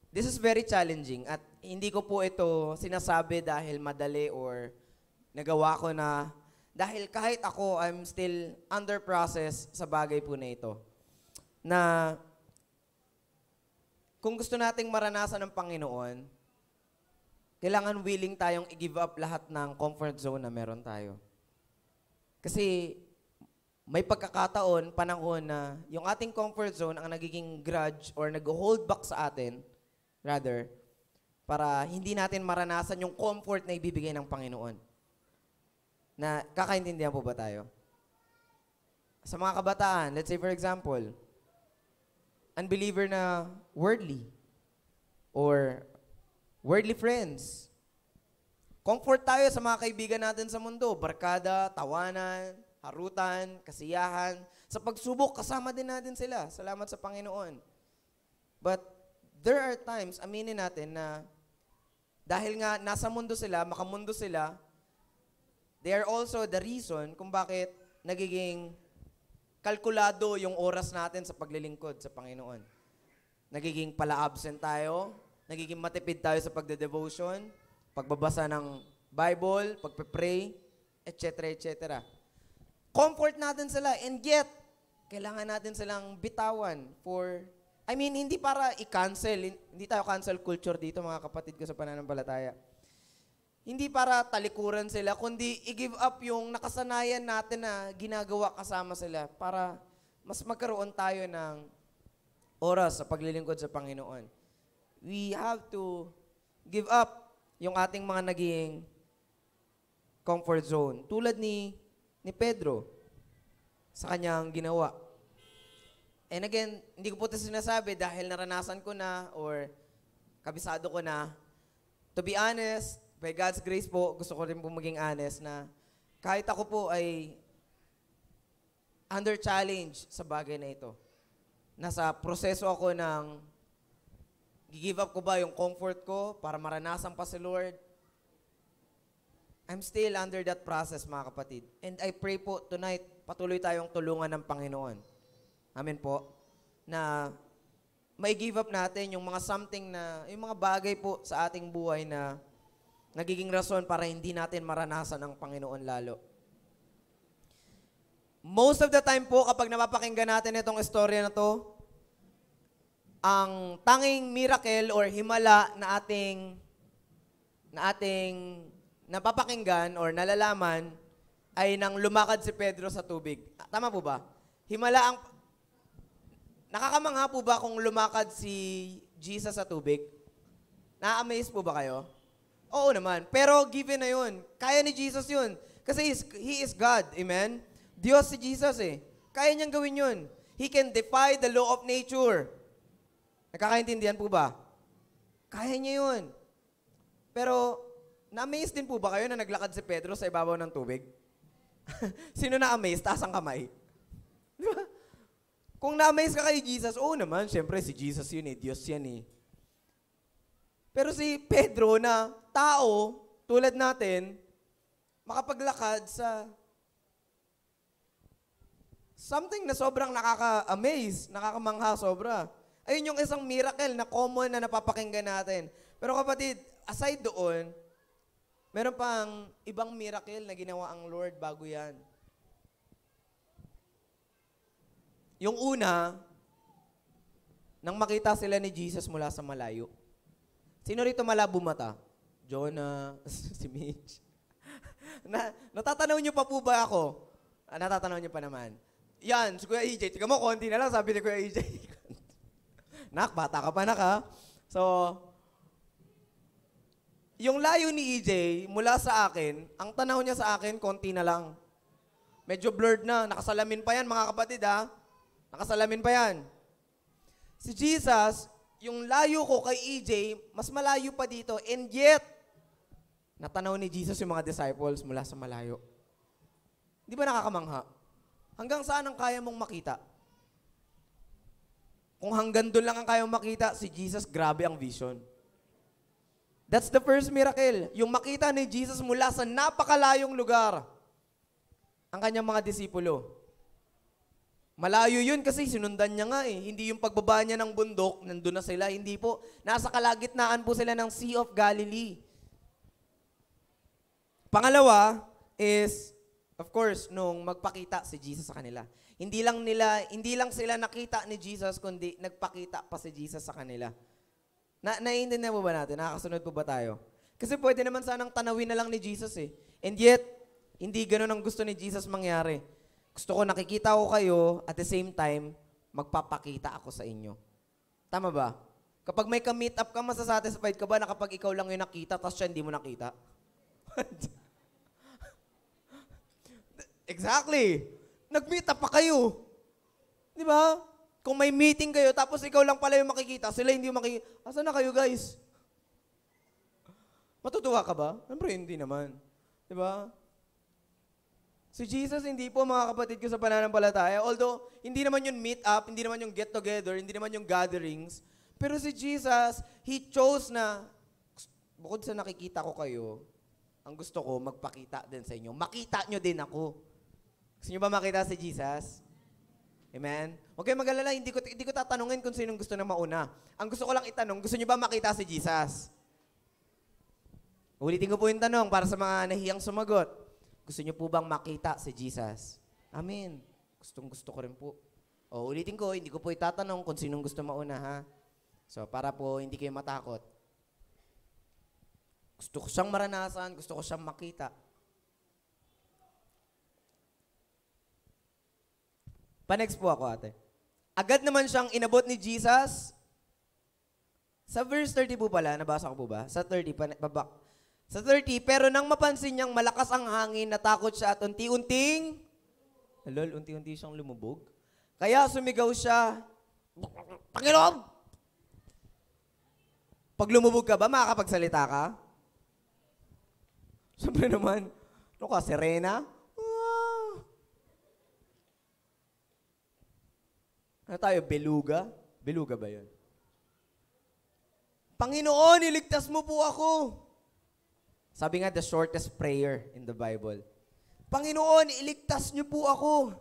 This is very challenging at hindi ko po ito sinasabi dahil madali or nagawa ko na dahil kahit ako, I'm still under process sa bagay po na ito. Na kung gusto nating maranasan ng Panginoon, kailangan willing tayong i-give up lahat ng comfort zone na meron tayo. Kasi may pagkakataon, panahon na yung ating comfort zone ang nagiging grudge or nag-hold back sa atin, rather, para hindi natin maranasan yung comfort na ibibigay ng Panginoon. Na kakaintindihan po ba tayo? Sa mga kabataan, let's say for example, unbeliever na worldly or worldly friends. Comfort tayo sa mga kaibigan natin sa mundo, barkada, tawanan, harutan, kasiyahan. Sa pagsubok, kasama din natin sila. Salamat sa Panginoon. But there are times, aminin natin na dahil nga nasa mundo sila, makamundo sila, they are also the reason kung bakit nagiging kalkulado yung oras natin sa paglilingkod sa Panginoon. Nagiging pala-absent tayo, nagiging matipid tayo sa pagde-devotion, pagbabasa ng Bible, pagpe-pray, etc., etc. Comfort natin sila and yet, kailangan natin silang bitawan for I mean, hindi para i-cancel. Hindi tayo cancel culture dito, mga kapatid ko sa pananampalataya. Hindi para talikuran sila, kundi i-give up yung nakasanayan natin na ginagawa kasama sila para mas magkaroon tayo ng oras sa paglilingkod sa Panginoon. We have to give up yung ating mga naging comfort zone. Tulad ni Pedro sa kanyang ginawa. And again, hindi ko po ito sinasabi dahil naranasan ko na or kabisado ko na. To be honest, by God's grace po, gusto ko rin po maging honest na kahit ako po ay under challenge sa bagay na ito. Nasa proseso ako ng give up ko ba yung comfort ko para maranasan pa si Lord. I'm still under that process, mga kapatid. And I pray po tonight, patuloy tayong tulungan ng Panginoon. Amen po. Na may give up natin yung mga something na, yung mga bagay po sa ating buhay na nagiging rason para hindi natin maranasan ang Panginoon lalo. Most of the time po, kapag napapakinggan natin itong istorya na to, ang tanging miracle or himala na ating napapakinggan or nalalaman ay nang lumakad si Pedro sa tubig. Tama po ba? Himala ang... Nakakamangha po ba kung lumakad si Jesus sa tubig? Na-amaze po ba kayo? Oo naman. Pero given na yun. Kaya ni Jesus yun. Kasi He is God. Amen? Diyos si Jesus eh. Kaya niyang gawin yun. He can defy the law of nature. Nakakaintindihan po ba? Kaya niya yun. Pero, na-amaze din po ba kayo na naglakad si Pedro sa ibabaw ng tubig? Sino na-amaze? Taas ang kamay. Di ba? Kung na-amaze ka kay Jesus, oo naman, syempre si Jesus yun eh, Diyos yan eh. Pero si Pedro na tao, tulad natin, makapaglakad sa something na sobrang nakaka-amaze, nakakamangha sobra. Ayun yung isang miracle na common na napapakinggan natin. Pero kapatid, aside doon, meron pang ibang miracle na ginawa ang Lord bago yan. Yung una, nang makita sila ni Jesus mula sa malayo. Sino rito malabo mata? Jonah, si Mitch. Natatanaw niyo pa po ba ako? Natatanaw niyo pa naman. Yan, si Kuya EJ. Tika mo, konti na lang, sabi ni Kuya EJ. Nak, bata ka pa, nak ha? So, yung layo ni EJ mula sa akin, ang tanaw niya sa akin, konti na lang. Medyo blurred na. Nakasalamin pa yan, mga kapatid ha? Nakasalamin pa yan. Si Jesus, yung layo ko kay EJ, mas malayo pa dito. And yet, natanaw ni Jesus yung mga disciples mula sa malayo. Di ba nakakamangha? Hanggang saan ang kaya mong makita? Kung hanggang doon lang ang kaya mong makita, si Jesus, grabe ang vision. That's the first miracle. Yung makita ni Jesus mula sa napakalayong lugar. Ang kanyang mga disipulo. Malayo yun kasi sinundan niya nga eh. Hindi yung pagbaba niya ng bundok, nandun na sila. Hindi po. Nasa kalagitnaan po sila ng Sea of Galilee. Pangalawa is, of course, nung magpakita si Jesus sa kanila. Hindi lang sila nakita ni Jesus, kundi nagpakita pa si Jesus sa kanila. Naiintindihan po ba natin? Nakakasunod po ba tayo? Kasi pwede naman sanang tanawin na lang ni Jesus eh. And yet, hindi ganun ang gusto ni Jesus mangyari. Gusto ko nakikita ko kayo, at the same time, magpapakita ako sa inyo. Tama ba? Kapag may ka-meet up ka, masasatisfied ka ba na kapag ikaw lang yung nakita, tapos siya hindi mo nakita? Exactly. Nag-meet up pa kayo. Di ba? Kung may meeting kayo, tapos ikaw lang pala yung makikita, sila hindi yung makikita. Asa na kayo, guys? Matutuwa ka ba? Siyempre, hindi naman. Di ba? Si Jesus, hindi po mga kapatid ko sa pananampalataya. Although, hindi naman yung meet up, hindi naman yung get together, hindi naman yung gatherings. Pero si Jesus, He chose na, bukod sa nakikita ko kayo, ang gusto ko, magpakita din sa inyo. Makita nyo din ako. Gusto nyo ba makita si Jesus? Amen? Huwag kayong mag-alala, hindi ko tatanungin kung sinong gusto na mauna. Ang gusto ko lang itanong, gusto nyo ba makita si Jesus? Ulitin ko po yung tanong para sa mga nahiyang sumagot. Gusto niyo po bang makita si Jesus? Amen. Gustong-gusto ko rin po. O, ulitin ko, hindi ko po itatanong kung sinong gusto mauna, ha? So, para po hindi kayo matakot. Gusto ko siyang maranasan, gusto ko siyang makita. Pa-next po ako, ate. Agad naman siyang inabot ni Jesus. Sa verse 30 po pala, nabasa ko po ba? Sa 30, babak. Sa 30, pero nang mapansin niyang malakas ang hangin, natakot siya at unti-unting siyang lumubog. Kaya sumigaw siya, Panginoon! Pag lumubog ka ba, makakapagsalita ka? Siyempre naman, ano ka, Serena? Ano tayo, beluga? Beluga ba yun? Panginoon, iligtas mo po ako. Sabi nga, the shortest prayer in the Bible. Panginoon, iligtas niyo po ako.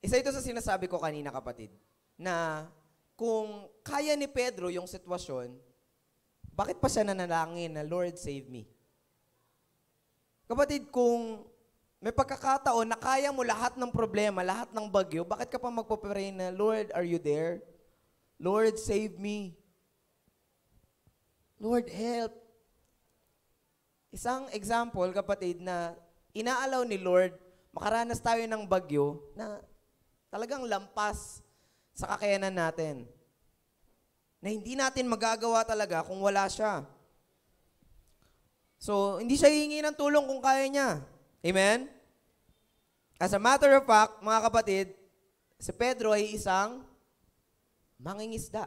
Isa ito sa sinasabi ko kanina, kapatid, na kung kaya ni Pedro yung sitwasyon, bakit pa siya nanalangin na, Lord, save me? Kapatid, kung may pagkakataon na kaya mo lahat ng problema, lahat ng bagyo, bakit ka pa magpapray na, Lord, are you there? Lord, save me. Lord, help. Isang example, kapatid, na inaalaw ni Lord, makaranas tayo ng bagyo na talagang lampas sa kakayanan natin. Na hindi natin magagawa talaga kung wala siya. So, hindi siya hihingi ng tulong kung kaya niya. Amen? As a matter of fact, mga kapatid, si Pedro ay isang mangingisda.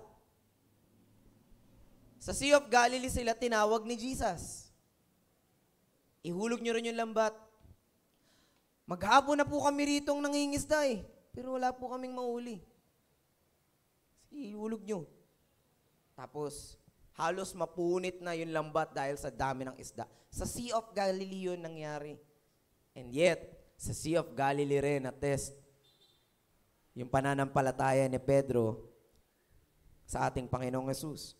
Sa Sea of Galilee sila tinawag ni Jesus. Ihulog niyo rin yung lambat. Maghapon na po kami ritong nangingisda eh. Pero wala po kaming mahuli. Ihulog niyo. Tapos, halos mapunit na yung lambat dahil sa dami ng isda. Sa Sea of Galilee yun nangyari. And yet, sa Sea of Galilee rin na test yung pananampalataya ni Pedro sa ating Panginoong Yesus.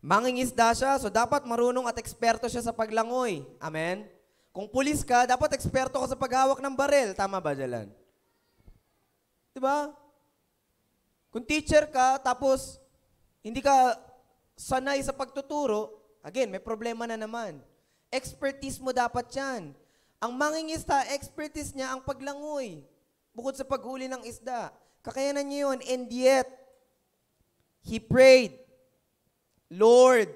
Mangingisda siya, so dapat marunong at eksperto siya sa paglangoy. Amen? Kung pulis ka, dapat eksperto ka sa paghawak ng baril. Tama ba, Jalan? Diba? Kung teacher ka, tapos hindi ka sanay sa pagtuturo, again, may problema na naman. Expertise mo dapat yan. Ang mangingisda, expertise niya ang paglangoy. Bukod sa paghuli ng isda. Kakayanan niya yun. And yet, he prayed, Lord,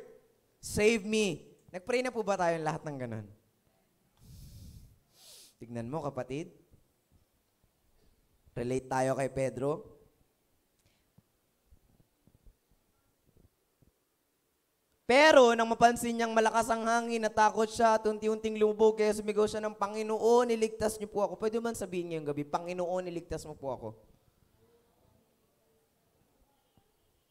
save me. Nagpray na po ba tayong lahat ng ganun? Tignan mo, kapatid. Relate tayo kay Pedro. Pero nang mapansin niyang malakas ang hangin, natakot siya at unti-unting lumubog, kaya sumigaw siya ng, Panginoon, iligtas niyo po ako. Pwede man sabihin ngayong gabi, Panginoon, iligtas mo po ako.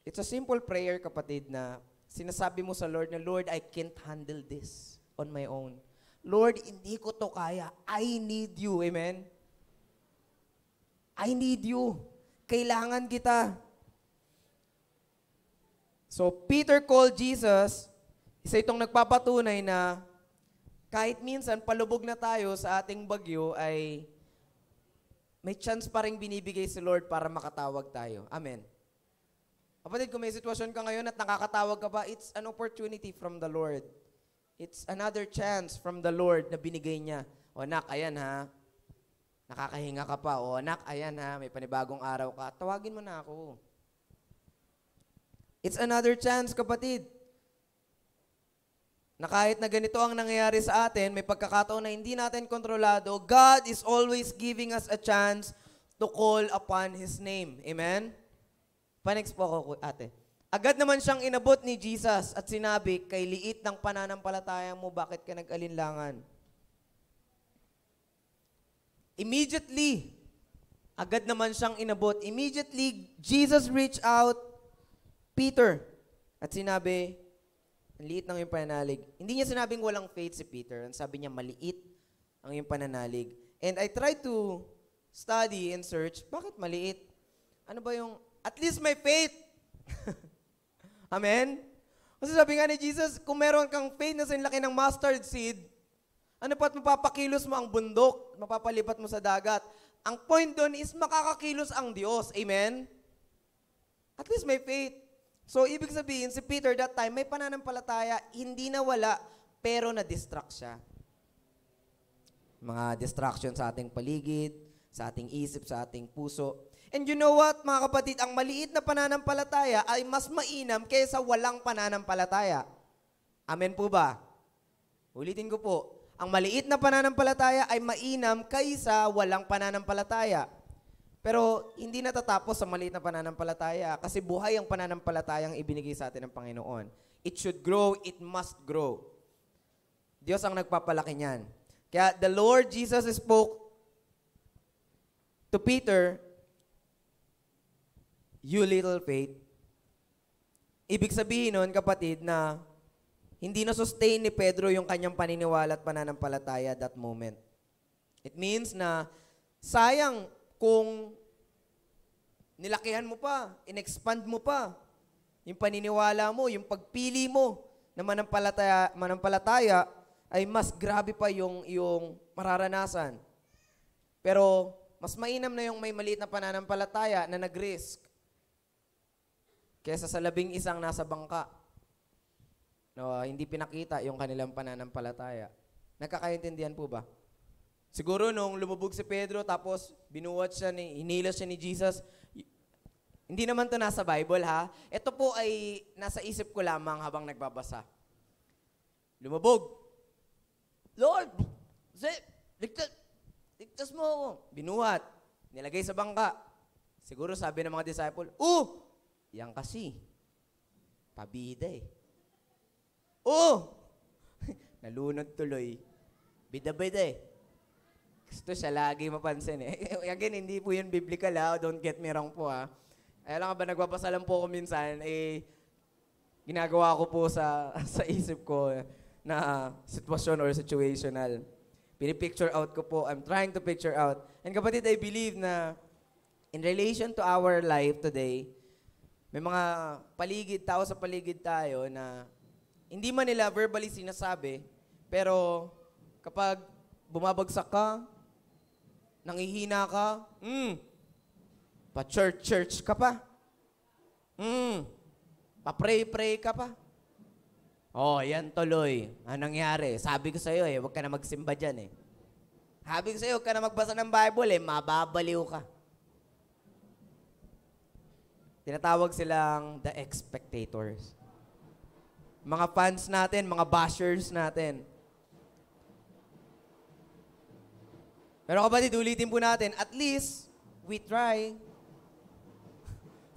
It's a simple prayer, kapatid, na sinasabi mo sa Lord na, Lord, I can't handle this on my own. Lord, hindi ko to kaya. I need you. Amen? I need you. Kailangan kita. So, Peter called Jesus, isa itong nagpapatunay na kahit minsan palubog na tayo sa ating bagyo ay may chance pa rin binibigay si Lord para makatawag tayo. Amen. Kapatid, kung may sitwasyon ka ngayon at nakakatawag ka pa, it's an opportunity from the Lord. It's another chance from the Lord na binigay niya. O anak, ayan ha, nakakahinga ka pa. O anak, ayan ha, may panibagong araw ka. Tawagin mo na ako. It's another chance, kapatid. Na kahit na ganito ang nangyayari sa atin, may pagkakataon na hindi natin kontrolado, God is always giving us a chance to call upon His name. Amen? Pa-next po ako, ate. Agad naman siyang inabot ni Jesus at sinabi, kay liit ng pananampalataya mo, bakit ka nag-alinlangan? Immediately, agad naman siyang inabot. Immediately, Jesus reached out Peter at sinabi, ang liit ng iyong pananalig. Hindi niya sinabing walang faith si Peter. Ang sabi niya, maliit ang iyong pananalig. And I tried to study and search, bakit maliit? Ano ba yung, at least may faith. Amen? Kasi sabi nga ni Jesus, kung meron kang faith na sa laki ng mustard seed, ano pa't mapapakilos mo ang bundok, mapapalipat mo sa dagat. Ang point doon is makakakilos ang Diyos. Amen? At least may faith. So, ibig sabihin, si Peter that time, may pananampalataya, hindi nawala, pero na-distract siya. Mga distraction sa ating paligid, sa ating isip, sa ating puso. And you know what, mga kapatid, ang maliit na pananampalataya ay mas mainam kaysa walang pananampalataya. Amen po ba? Ulitin ko po, ang maliit na pananampalataya ay mainam kaysa walang pananampalataya. Pero hindi natatapos sa maliit na pananampalataya kasi buhay ang pananampalatayang ibinigay sa atin ng Panginoon. It should grow, it must grow. Diyos ang nagpapalaki niyan. Kaya the Lord Jesus spoke to Peter, "You little faith." Ibig sabihin nun, kapatid, na hindi na-sustain ni Pedro yung kanyang paniniwala at pananampalataya that moment. It means na sayang kung nilakihan mo pa, in-expand mo pa, yung paniniwala mo, yung pagpili mo na manampalataya ay mas grabe pa yung mararanasan. Pero mas mainam na yung may maliit na pananampalataya na nag-risk kaysa sa 11 nasa bangka. No, hindi pinakita yung kanilang pananampalataya. Nagkakaintindihan po ba? Siguro nung lumubog si Pedro tapos binuwat siya, hinila siya ni Jesus, hindi naman to nasa Bible ha. Ito po ay nasa isip ko lamang habang nagbabasa. Lumubog. Lord, ligtas mo ako. Binuhat. Nilagay sa bangka. Siguro sabi ng mga disciple, yan kasi. Pabida eh. Nalunod tuloy. Bida-bida eh. Gusto siya lagi mapansin eh. Again, hindi po yun biblical ha. Don't get me wrong po ha. Ay lang ba, nagbabasa lang po ako minsan, ginagawa ko po sa isip ko na sitwasyon or situational. Pinipicture out ko po. I'm trying to picture out. And kapatid, I believe na in relation to our life today, may mga tao sa paligid tayo na hindi man nila verbally sinasabi, pero kapag bumabagsak ka, nangihina ka, pa-church ka pa, pa-pray ka pa. Yan tuloy. Anong nangyari? Sabi ko sa'yo huwag ka na magsimba dyan Sabi ko sa'yo, huwag ka na magbasa ng Bible mababaliw ka. Tinatawag silang the expectators. Mga fans natin, mga bashers natin. Pero kapatid, ulitin po natin, at least, we try.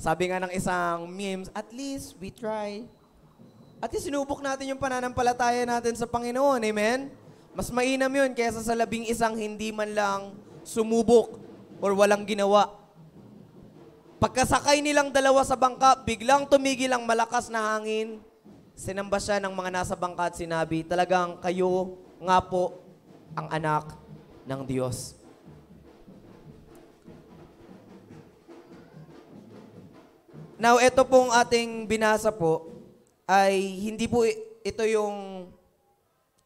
Sabi nga ng isang memes, at least, we try. At least, sinubok natin yung pananampalataya natin sa Panginoon. Amen? Mas mainam yun kaysa sa 11 hindi man lang sumubok or walang ginawa. Pagkasakay nilang dalawa sa bangka, biglang tumigil ang malakas na hangin. Sinamba siya ng mga nasa bangka at sinabi, talagang kayo nga po ang anak ng Diyos. Now, ito pong ating binasa po ay hindi po ito yung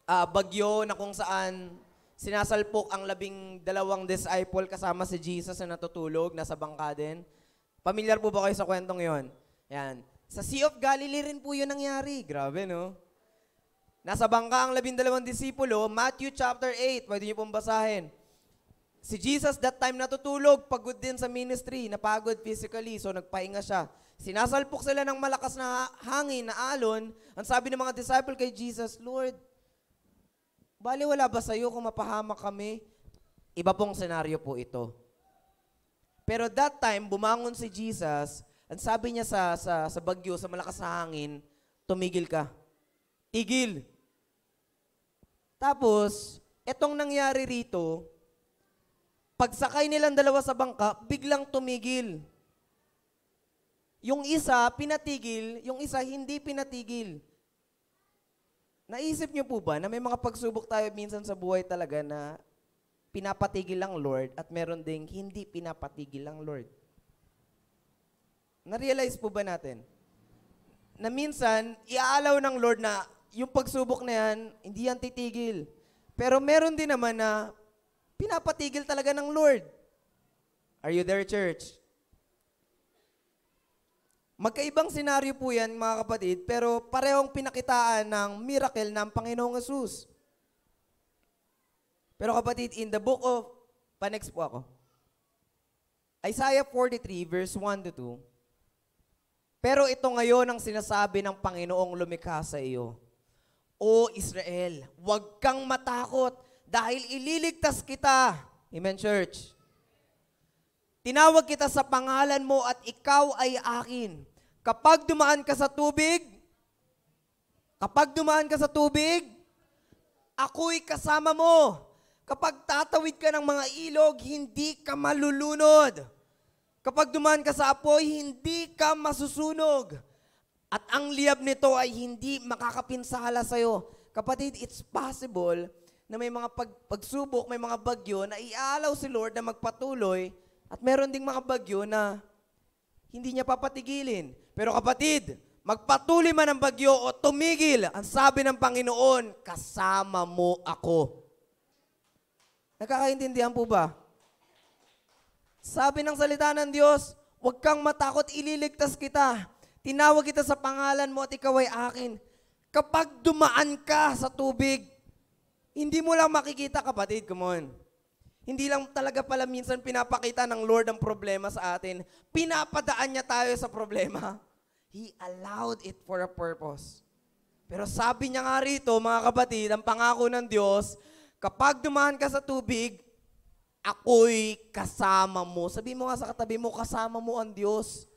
bagyo na kung saan sinasalpok ang 12 disciple kasama si Jesus na natutulog, nasa bangka din. Pamilyar po ba kayo sa kwentong yon? Yan. Sa Sea of Galilee rin po yun nangyari. Grabe, no? Nasa bangka ang 12 disipulo, Matthew chapter 8, pwede niyo pong basahin. Si Jesus that time natutulog, pagod din sa ministry, napagod physically, so nagpahinga siya. Sinasalpok sila ng malakas na hangin, na alon. Ang sabi ng mga disciple kay Jesus, Lord, baliwala ba sa'yo kung mapahamak kami? Iba pong senaryo po ito. Pero that time, bumangon si Jesus, ang sabi niya sa bagyo, sa malakas na hangin, tumigil ka. Tigil. Tapos, etong nangyari rito, pagsakay nilang dalawa sa bangka, biglang tumigil. Yung isa, pinatigil, yung isa, hindi pinatigil. Naisip niyo po ba na may mga pagsubok tayo minsan sa buhay talaga na pinapatigil lang Lord at meron ding hindi pinapatigil lang Lord? Na-realize po ba natin? na minsan, iaalaw ng Lord na yung pagsubok na yan, hindi yan titigil. Pero meron din naman na pinapatigil talaga ng Lord. Are you there, church? Magkaibang senaryo po yan, mga kapatid, pero parehong pinakitaan ng miracle ng Panginoong Hesus. Pero kapatid, in the book of, pa-next po ako, Isaiah 43, verse 1 to 2, pero ito ngayon ang sinasabi ng Panginoong lumikha sa iyo. O Israel, huwag kang matakot dahil ililigtas kita. Amen, church? Tinawag kita sa pangalan mo at ikaw ay akin. Kapag dumaan ka sa tubig, ako'y kasama mo. Kapag tatawid ka ng mga ilog, hindi ka malulunod. Kapag dumaan ka sa apoy, hindi ka masusunog. At ang liyab nito ay hindi makakapinsala sa'yo. Kapatid, it's possible na may mga pagsubok, may mga bagyo na iaalaw si Lord na magpatuloy at meron ding mga bagyo na hindi niya papatigilin. Pero kapatid, magpatuloy man ang bagyo o tumigil, ang sabi ng Panginoon, kasama mo ako. Nakakaintindihan po ba? Sabi ng salita ng Diyos, huwag kang matakot, ililigtas kita. Tinawag kita sa pangalan mo at ikaw ay akin. Kapag dumaan ka sa tubig, hindi mo lang makikita, kapatid, come on. Hindi lang talaga pala minsan pinapakita ng Lord ang problema sa atin. Pinapadaan niya tayo sa problema. He allowed it for a purpose. Pero sabi niya nga rito, mga kapatid, ang pangako ng Diyos, kapag dumaan ka sa tubig, ako'y kasama mo. Sabi mo nga sa katabi mo, kasama mo ang Diyos.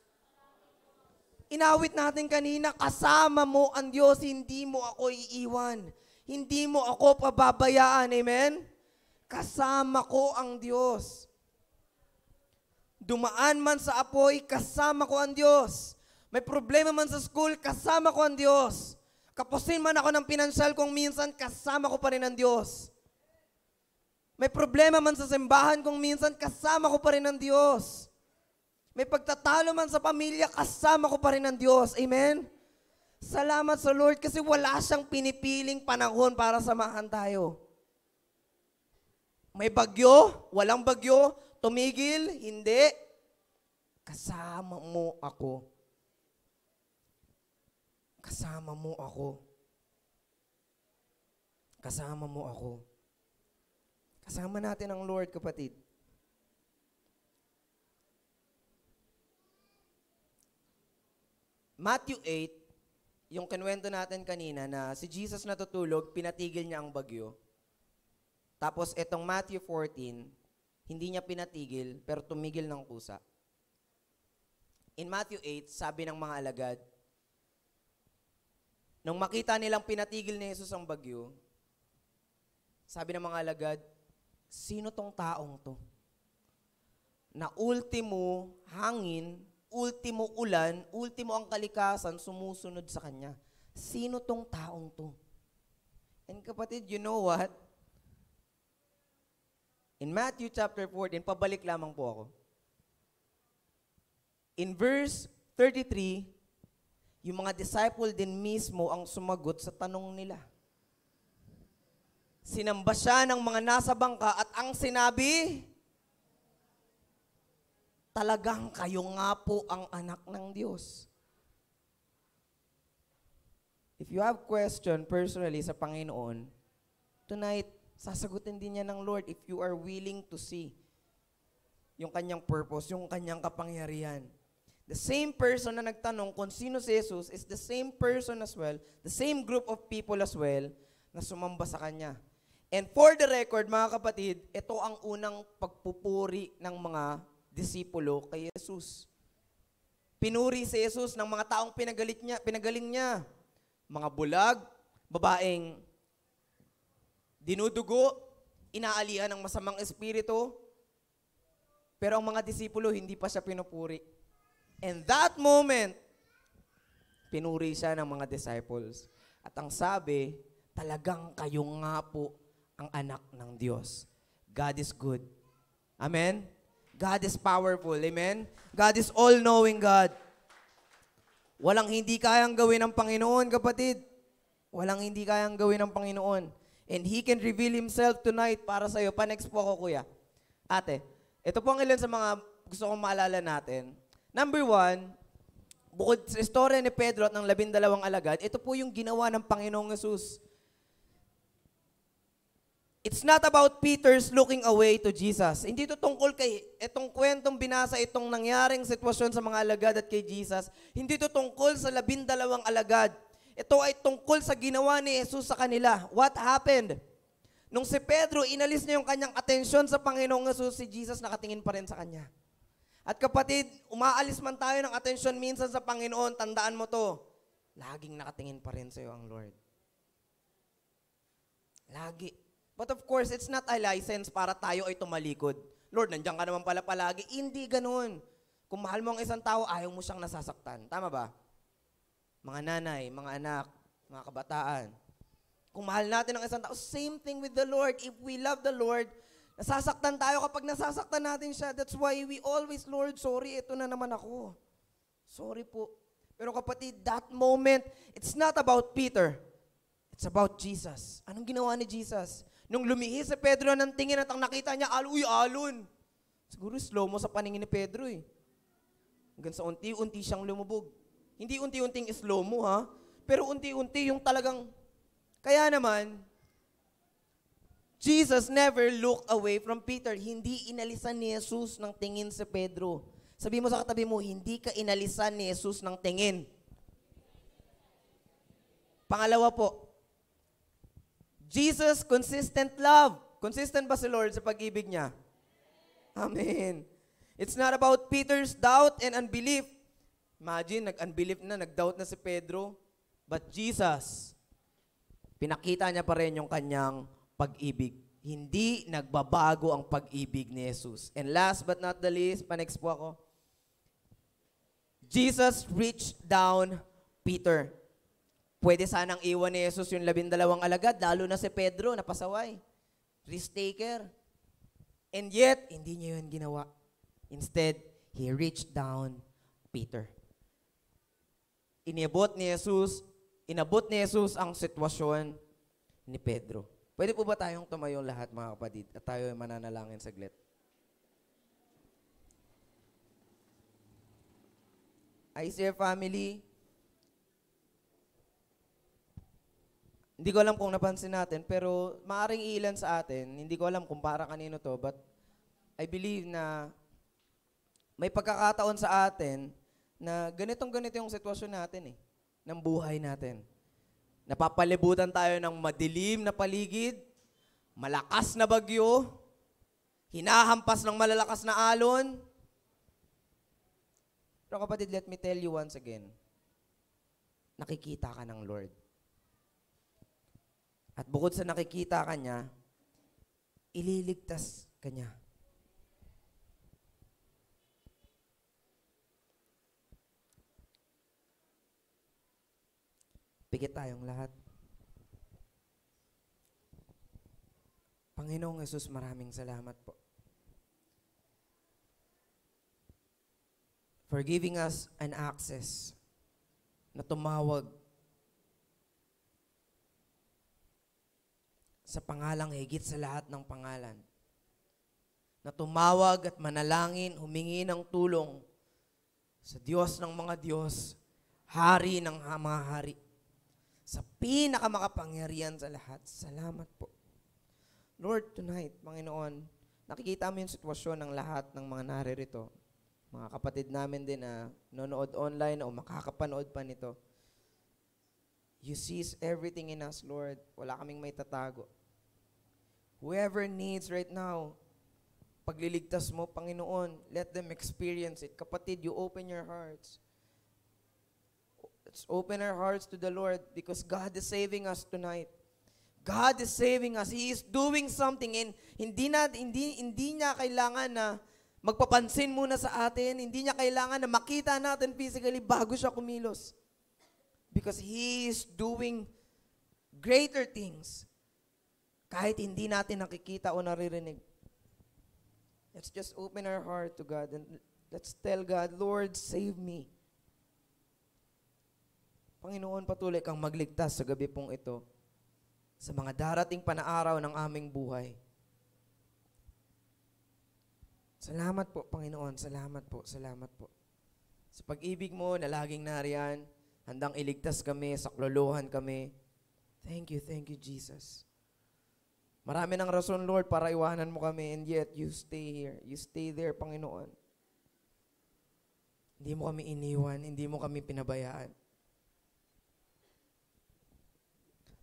Inawit natin kanina, kasama mo ang Diyos, hindi mo ako iiwan. Hindi mo ako pababayaan. Amen? Kasama ko ang Diyos. Dumaan man sa apoy, kasama ko ang Diyos. May problema man sa school, kasama ko ang Diyos. Kapusin man ako ng pinansyal kung minsan, kasama ko pa rin ang Diyos. May problema man sa simbahan kung minsan, kasama ko pa rin ang Diyos. May pagtatalo man sa pamilya, kasama ko pa rin ang Diyos. Amen? Salamat sa Lord kasi wala siyang pinipiling panahon para samahan tayo. May bagyo, walang bagyo, tumigil, hindi. Kasama mo ako. Kasama mo ako. Kasama mo ako. Kasama natin ang Lord, kapatid. Matthew 8, yung kinuwento natin kanina na si Jesus natutulog, pinatigil niya ang bagyo. Tapos itong Matthew 14, hindi niya pinatigil, pero tumigil ng kusa. In Matthew 8, sabi ng mga alagad, nung makita nilang pinatigil ni Jesus ang bagyo, sabi ng mga alagad, sino tong taong to? Na ultimo hangin, ultimo ulan, ultimo ang kalikasan, sumusunod sa kanya. Sino tong taong to? And kapatid, you know what? In Matthew chapter 14, pabalik lamang po ako. In verse 33, yung mga disciple din mismo ang sumagot sa tanong nila. Sinamba siya ng mga nasa bangka at ang sinabi, talagang kayo nga po ang anak ng Diyos. If you have question personally sa Panginoon, tonight, sasagutin din niya ng Lord if you are willing to see yung kanyang purpose, yung kanyang kapangyarihan. The same person na nagtanong kung sino si Jesus is the same person as well, the same group of people as well, na sumamba sa kanya. And for the record, mga kapatid, ito ang unang pagpupuri ng mga disipulo kay Jesus. Pinuri si Jesus ng mga taong pinagaling niya. Mga bulag, babaeng dinudugo, inaalihan ng masamang espiritu, pero ang mga disipulo hindi pa siya pinupuri. And that moment, pinuri siya ng mga disciples. At ang sabi, talagang kayo nga po ang anak ng Diyos. God is good. Amen? God is powerful. Amen? God is all-knowing God. Walang hindi kayang gawin ng Panginoon, kapatid. Walang hindi kayang gawin ng Panginoon. And He can reveal Himself tonight para sa'yo. Pa-next po ako, kuya. Ate, ito po ang ilan sa mga gusto kong maalala natin. Number 1, bukod sa istorya ni Pedro at ng 12 alagad, ito po yung ginawa ng Panginoong Yesus. It's not about Peter's looking away to Jesus. Hindi ito tungkol kay itong kwentong binasa, itong nangyaring sitwasyon sa mga alagad at kay Jesus. Hindi ito tungkol sa 12 alagad. Ito ay tungkol sa ginawa ni Jesus sa kanila. What happened? Nung si Pedro, inalis niya yung kanyang atensyon sa Panginoong Jesus, si Jesus nakatingin pa rin sa kanya. At kapatid, umaalis man tayo ng atensyon minsan sa Panginoon, tandaan mo to, laging nakatingin pa rin sa iyo ang Lord. Lagi. But of course, it's not a license para tayo ay tumalikod. Lord, nandiyan ka naman pala palagi. Hindi ganun. Kung mahal mo ang isang tao, ayaw mo siyang nasasaktan. Tama ba? Mga nanay, mga anak, mga kabataan. Kung mahal natin ang isang tao, same thing with the Lord. If we love the Lord, nasasaktan tayo kapag nasasaktan natin siya. That's why we always, Lord, sorry, ito na naman ako. Sorry po. Pero kapatid, that moment, it's not about Peter. It's about Jesus. Anong ginawa ni Jesus? Nung lumihis si Pedro ng tingin at ang nakita niya, alon. Siguro slow mo sa paningin ni Pedro eh. Hanggang sa unti-unti siyang lumubog. Hindi unti-unting slow mo ha, pero unti-unti yung talagang, kaya naman, Jesus never looked away from Peter. Hindi inalisan ni Jesus ng tingin si Pedro. Sabi mo sa katabi mo, hindi ka inalisan ni Jesus ng tingin. Pangalawa po, Jesus, consistent love. Consistent ba si Lord sa pag-ibig niya? Amen. It's not about Peter's doubt and unbelief. Imagine, nag-unbelief na, nag-doubt na si Pedro. But Jesus, pinakita niya pa rin yung kanyang pag-ibig. Hindi nagbabago ang pag-ibig ni Jesus. And last but not the least, pa-next po ako. Jesus reached down Peter. Pwede sanang iwan ni Jesus yung 12 alagad, lalo na si Pedro, napasaway. Risk taker. And yet, hindi niya yun ginawa. Instead, He reached down Peter. Inabot ni Jesus ang sitwasyon ni Pedro. Pwede po ba tayong tumayo lahat, mga kapatid, at tayo ay mananalangin saglit? ICF family, hindi ko alam kung napansin natin, pero maaaring ilan sa atin, hindi ko alam kung para kanino to, but I believe na may pagkakataon sa atin na ganito yung sitwasyon natin ng buhay natin. Napapalibutan tayo ng madilim na paligid, malakas na bagyo, hinahampas ng malalakas na alon. Pero kapatid, let me tell you once again, nakikita ka ng Lord. At bukod sa nakikita ka niya, ililigtas ka niya. Pikit tayong lahat. Panginoong Yesus, maraming salamat po for giving us an access na tumawag sa pangalang higit sa lahat ng pangalan. Na tumawag at manalangin, humingi ng tulong sa Diyos ng mga Diyos, Hari ng mga hari, sa pinakamakapangyarihan sa lahat. Salamat po. Lord, tonight, Panginoon, nakikita mo yung sitwasyon ng lahat ng mga naririto. Mga kapatid namin din na nanonood online o makakapanood pa nito. You sees everything in us, Lord. Wala kaming may tatago. Whoever needs right now, pagliligtas mo, Panginoon, let them experience it. Kapatid, you open your hearts. Let's open our hearts to the Lord because God is saving us tonight. God is saving us. He is doing something and hindi niya kailangan na magpapansin muna sa atin. Hindi niya kailangan na makita natin physically bago siya kumilos. Because He is doing greater things kahit hindi natin nakikita o naririnig. Let's just open our heart to God and let's tell God, Lord, save me. Panginoon, patuloy kang magligtas sa gabi pong ito, sa mga darating pa na araw ng aming buhay. Salamat po, Panginoon. Salamat po. Salamat po. Sa pag-ibig mo na laging nariyan, handang iligtas kami, saklolohan kami. Thank you, Jesus. Marami ng rason, Lord, para iwanan mo kami, and yet you stay here. You stay there, Panginoon. Hindi mo kami iniwan, hindi mo kami pinabayaan.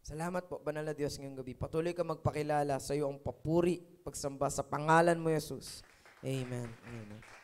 Salamat po, Banal na Diyos, ngayong gabi. Patuloy ka magpakilala sa iyo ang papuri, pagsamba sa pangalan mo, Jesus. Amen. Amen.